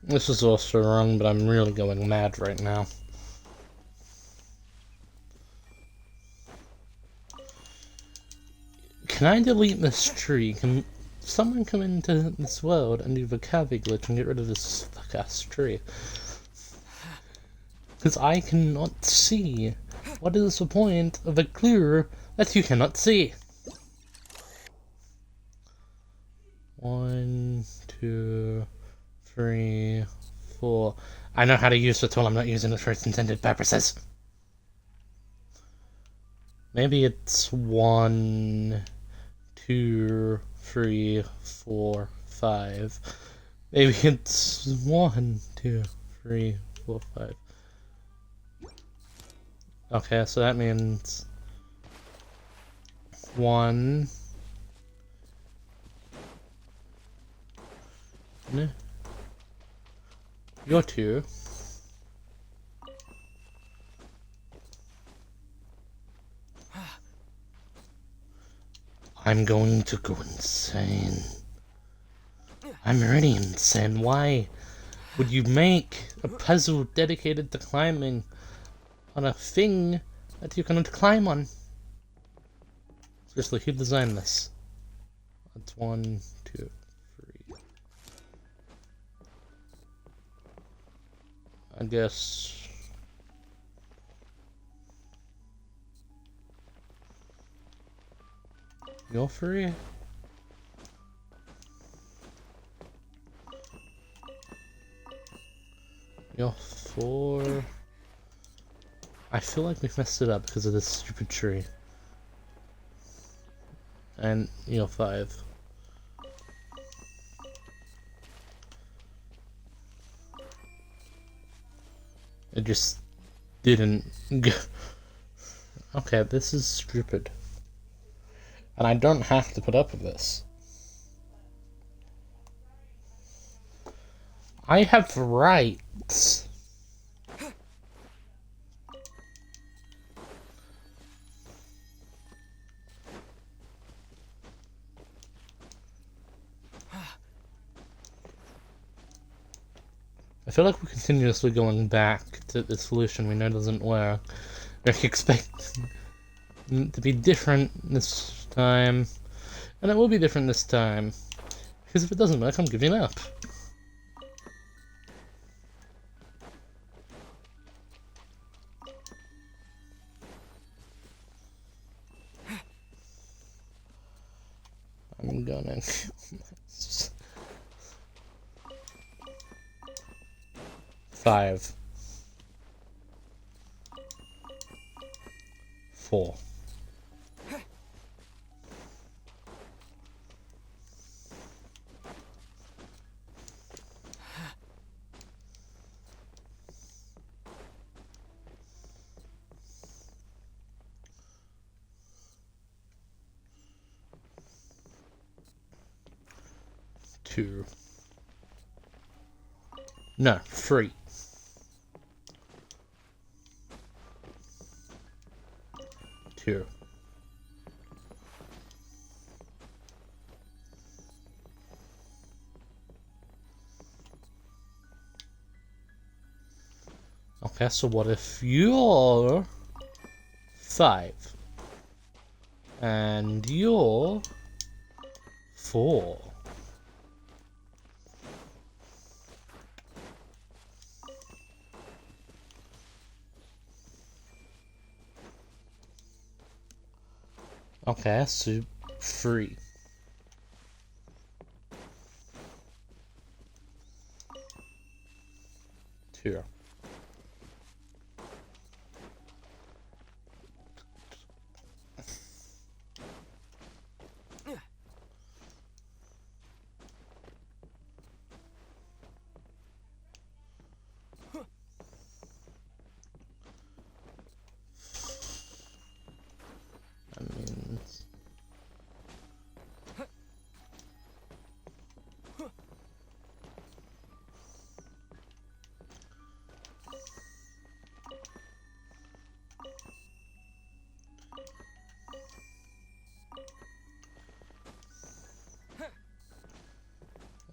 This is also wrong, but I'm really going mad right now. Can I delete this tree? Can someone come into this world and do the Cavi glitch and get rid of this fuck-ass tree? Because I cannot see. What is the point of a clue that you cannot see? 1, 2, 3, 4. I know how to use the tool, I'm not using it for its intended purposes. Maybe it's 1, 2, 3, 4, 5. Maybe it's 1, 2, 3, 4, 5. Okay, so that means 1. No. You're 2. I'm going to go insane. I'm already insane. Why would you make a puzzle dedicated to climbing on a thing that you cannot climb on? Seriously, who designed this? That's 1, 2, 3. I guess. You're free? I feel like we messed it up because of this stupid tree. And, 5. It just didn't go. Okay, this is stupid. And I don't have to put up with this. I have rights. I feel like we're continuously going back to the solution we know doesn't work. We're expecting it to be different this time. And it will be different this time. Because if it doesn't work, I'm giving up. I'm gonna... 5. 4. Two. No, 3. 2. Okay, so what if you're 5 and you're 4? Okay, so 3. 2. I mean,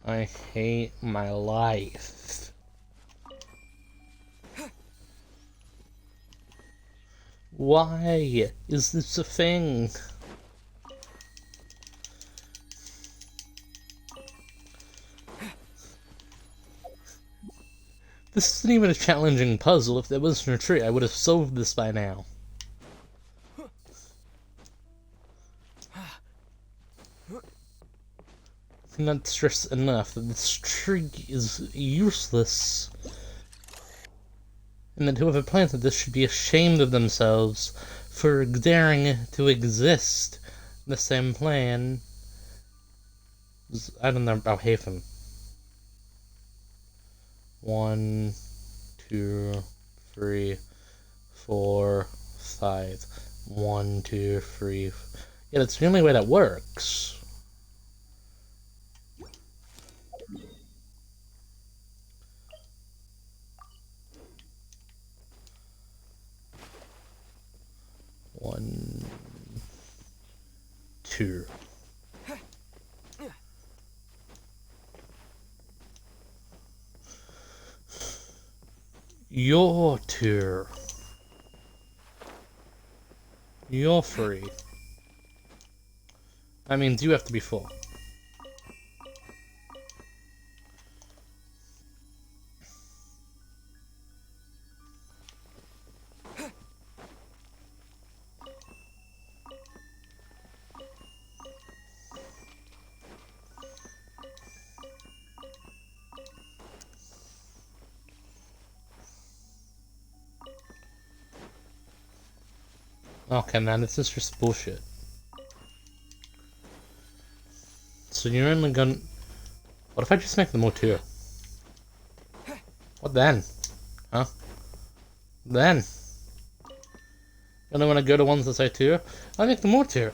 I hate my life. Why is this a thing? This isn't even a challenging puzzle. If there wasn't a tree, I would have solved this by now. I cannot stress enough that this tree is useless. And that whoever planted this should be ashamed of themselves for daring to exist in the same plan. I don't know about Hafen. 1, 2, 3, 4, 5. 1, 2, 3. Yeah, that's the only way that works. One, 2. Your 2. You're 3. I mean, do you have to be 4? Okay, man, this is just bullshit. So you're only gonna... What if I just make them all 2? What then? Huh? Then? You only want to go to ones that say 2? I make them all 2.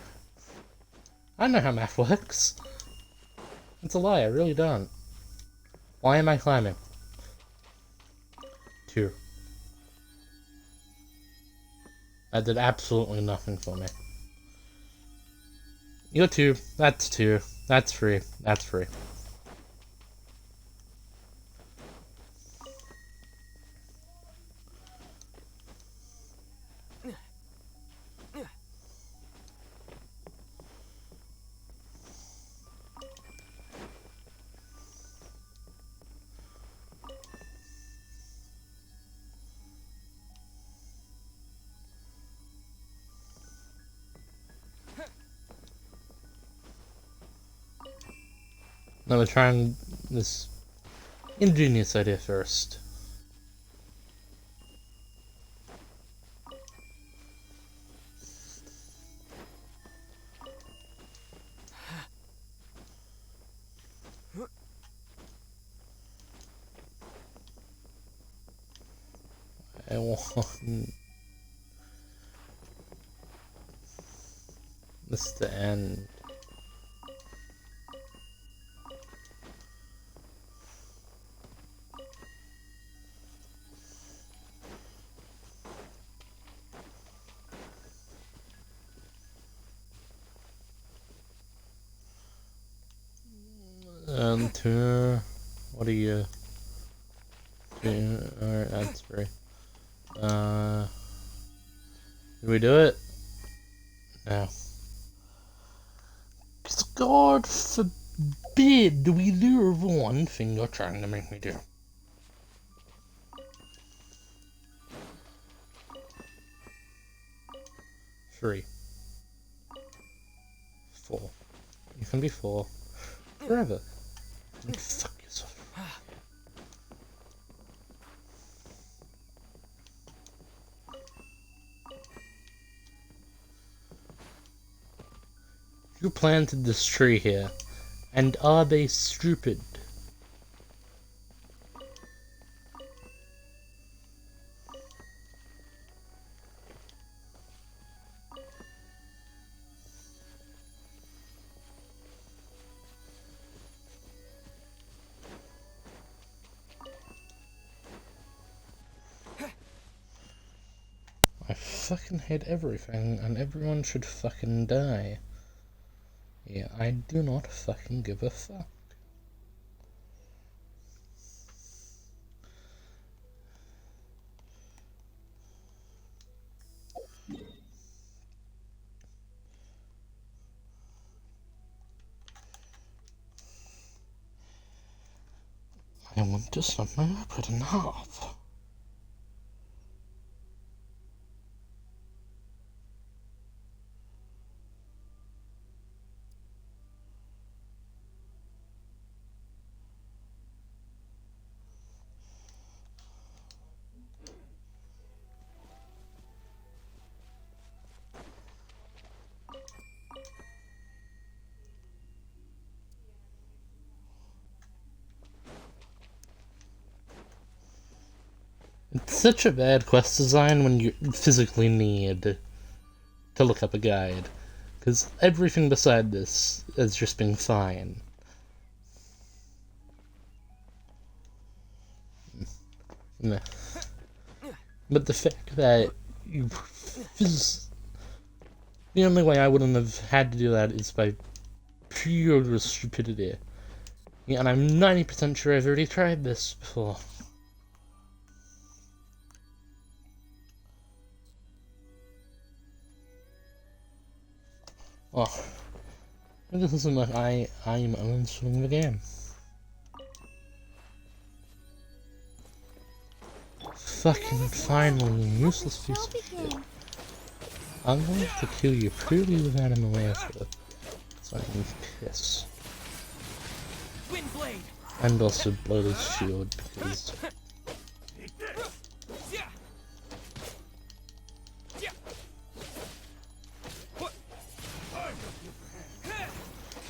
I know how math works. It's a lie, I really don't. Why am I climbing? 2. That did absolutely nothing for me. You're 2. That's 2. That's 3. That's 3. Now we're trying this ingenious idea first. I want this to end. Two. What are you? 2. Alright, that's 3. Did we do it? No. 'Cause God forbid we do the one thing you're trying to make me do. Three. 4. You can be 4. Forever. Fuck yourself. You planted this tree here, and are they stupid? I fucking hate everything, and everyone should fucking die. Yeah, I do not fucking give a fuck. I want to snap my iPad in half. It's such a bad quest design when you physically need to look up a guide, because everything beside this has just been fine. Nah. But the fact that you the only way I wouldn't have had to do that is by pure stupidity. Yeah, and I'm 90% sure I've already tried this before. Oh, this isn't like I'm uninstalling the game. Fucking finally, you useless piece of shit. I'm going to kill you purely without him away after, so I can piss. And also blow his shield because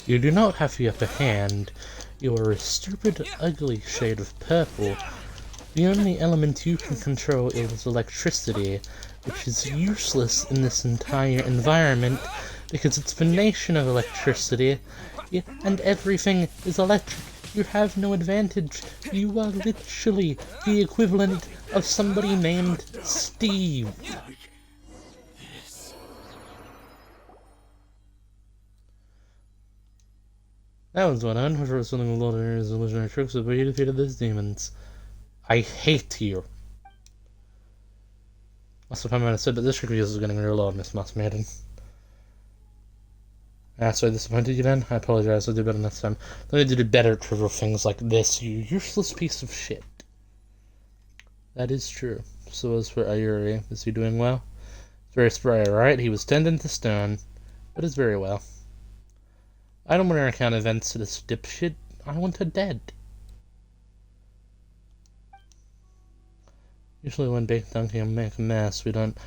You do not have the upper hand. You are a stupid, ugly shade of purple. The only element you can control is electricity, which is useless in this entire environment because it's the nation of electricity, and everything is electric. You have no advantage. You are literally the equivalent of somebody named Steve. That was what on for something with a lot of areas of illusionary tricks, but you defeated these demons. I hate you. That's what I might have said, but this trick of yours is getting real old, Miss Moss Maiden. So I disappointed you then? I apologize, I'll do better next time. I need to do better trivial things like this, you useless piece of shit. That is true. So as for Ayuri, is he doing well? It's very spry, right? He was tending to stone, but is very well. I don't want to recount events to this dipshit. I want her dead. Usually when Big Donkey make a mess, we don't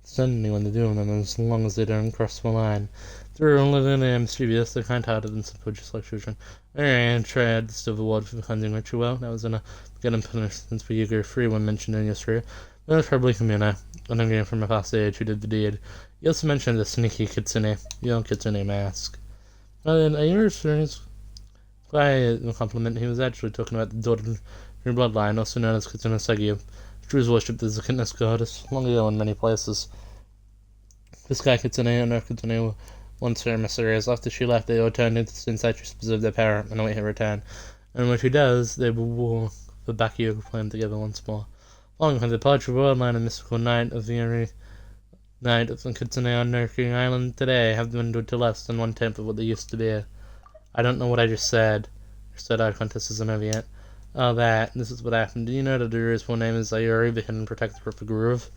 send anyone to do them as long as they don't cross the line. Through 11 and mischievous, they're kind-hearted and simple, just like children. And tried to steal the ward for the cleansing ritual. That was gonna get him punished since we go free when mentioned in history. That was probably Kamina, an again from a past age who did the deed. He also mentioned the sneaky Kitsune, Kitsune mask. And Ayuri's quite a compliment. He was actually talking about the daughter of your bloodline, also known as Kitsune Sagi. She was worshipped as a kindness goddess long ago in many places. This guy Kitsune and her Kitsune once her emissaries. After she left, they all turned into Sinsatris to preserve their power and await her return. And when she does, they will war the Bakio plan together once more. Following her departure, Worldline and Mystical Knight of the Knight of the Kitsune on NOD-KRAI Island today have dwindled to less than 1/10 of what they used to be. I don't know what I just said. Your third-eye contest isn't over yet. Oh, this is what happened. Do you know that Aru's full name is Ayuri, the hidden protector of the groove?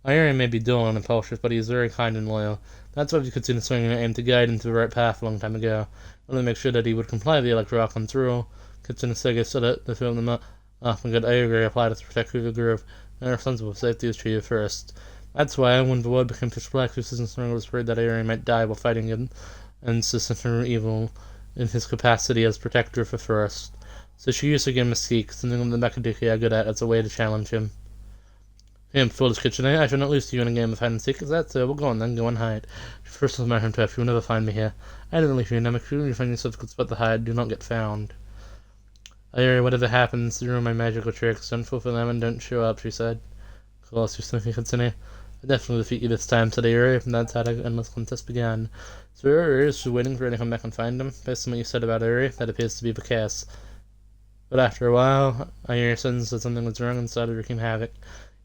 Ayuri may be dull and impulsive, but he is very kind and loyal. That's why the Kitsune swinging aimed to guide him to the right path a long time ago. I wanted to make sure that he would comply with the Electro Archon through. Kitsune Sega said it to fill them up and good Ayuri applied it to protect the groove. And responsible for safety was treated first. That's why, when the world became pitch black, Susan Strong was afraid that Ayuri might die while fighting him, and Sister Evil in his capacity as protector of the forest. So she used to give him a Mystique, something that the Mechadiki are good at as a way to challenge him. Foolish Kitsune, I shall not lose to you in a game of hide and seek. Is that so? Well, go on then, go and hide. First of my home turf, you will never find me here. I don't leave you, and when you find yourself a good spot to hide, do not get found. Ayuri, whatever happens, you ruin my magical tricks. Don't fulfill them and don't show up, she said. Of course, you're sneaky Kitsune. I definitely defeat you this time, said Ayuri, and that's how the endless contest began. So Ayuri is waiting for her to come back and find him. Based on what you said about Ayuri, that appears to be the case. But after a while, Ayuri sensed that something was wrong and started wreaking havoc.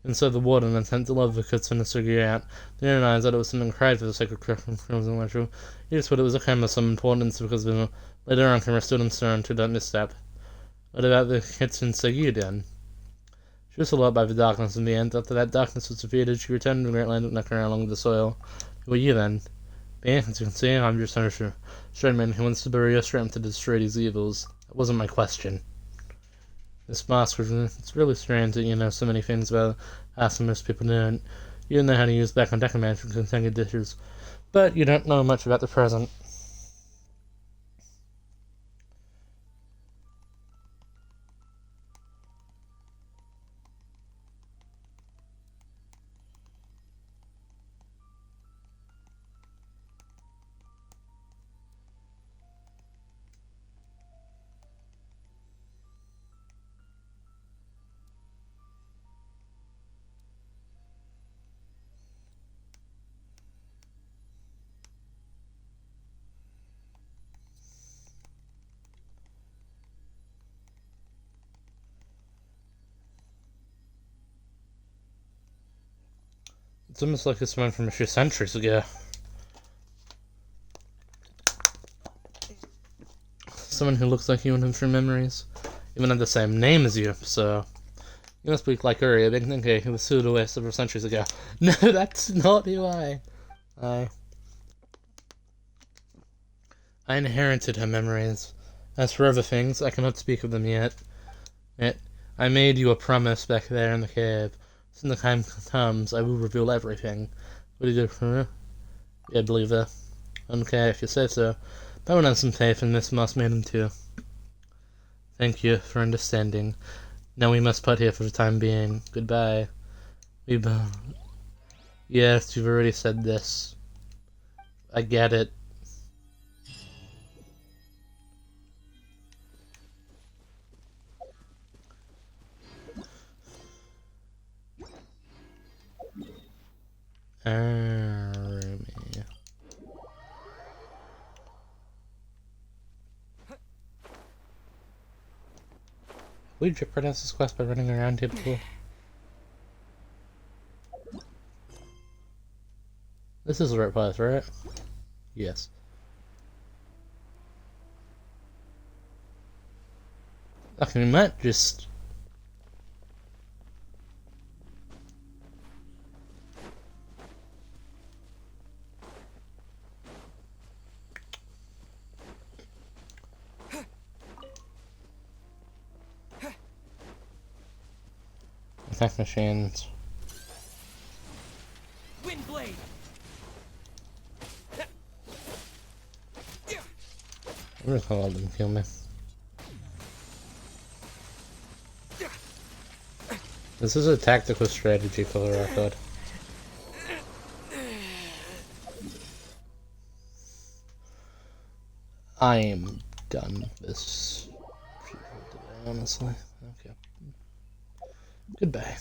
And so the warden sent to love the Kitsune Sugi out. They realized that it was something cried for the sacred crimson ritual. He just thought it was a crime of some importance because later on camera stood concerned to that misstep. What about the Kitsune Sugi then? She was followed by the darkness in the end. After that darkness was defeated, she returned to the great land of NOD-KRAI along with the soil. Who are you then? Me, as you can see, I'm just a straight man who wants to bury your strength to destroy these evils. That wasn't my question. This mask it's really strange that you know so many things about us and most people don't. You know how to use back on deck magic and singing dishes, but you don't know much about the present. It's almost like this one from a few centuries ago. Someone who looks like you and him from memories. Even have the same name as you, so... You must speak like Uri, a big thinker who was sued away several centuries ago. No, that's not who I inherited her memories. As for other things, I cannot speak of them yet. I made you a promise back there in the cave. When the time comes, I will reveal everything. What do you do for me? Yeah, I believe that. Okay, if you say so. That one has some faith in this mouse maiden too. Thank you for understanding. Now we must part here for the time being. Goodbye. We Yes, you've already said this. I get it. Army. We jeopardize this quest by running around here before. This is the right path, right? Yes. Okay, we might just... attack machines. Windblade. I'm just gonna let them kill me. This is a tactical strategy for the record. I am done with this today, honestly. Okay. Goodbye.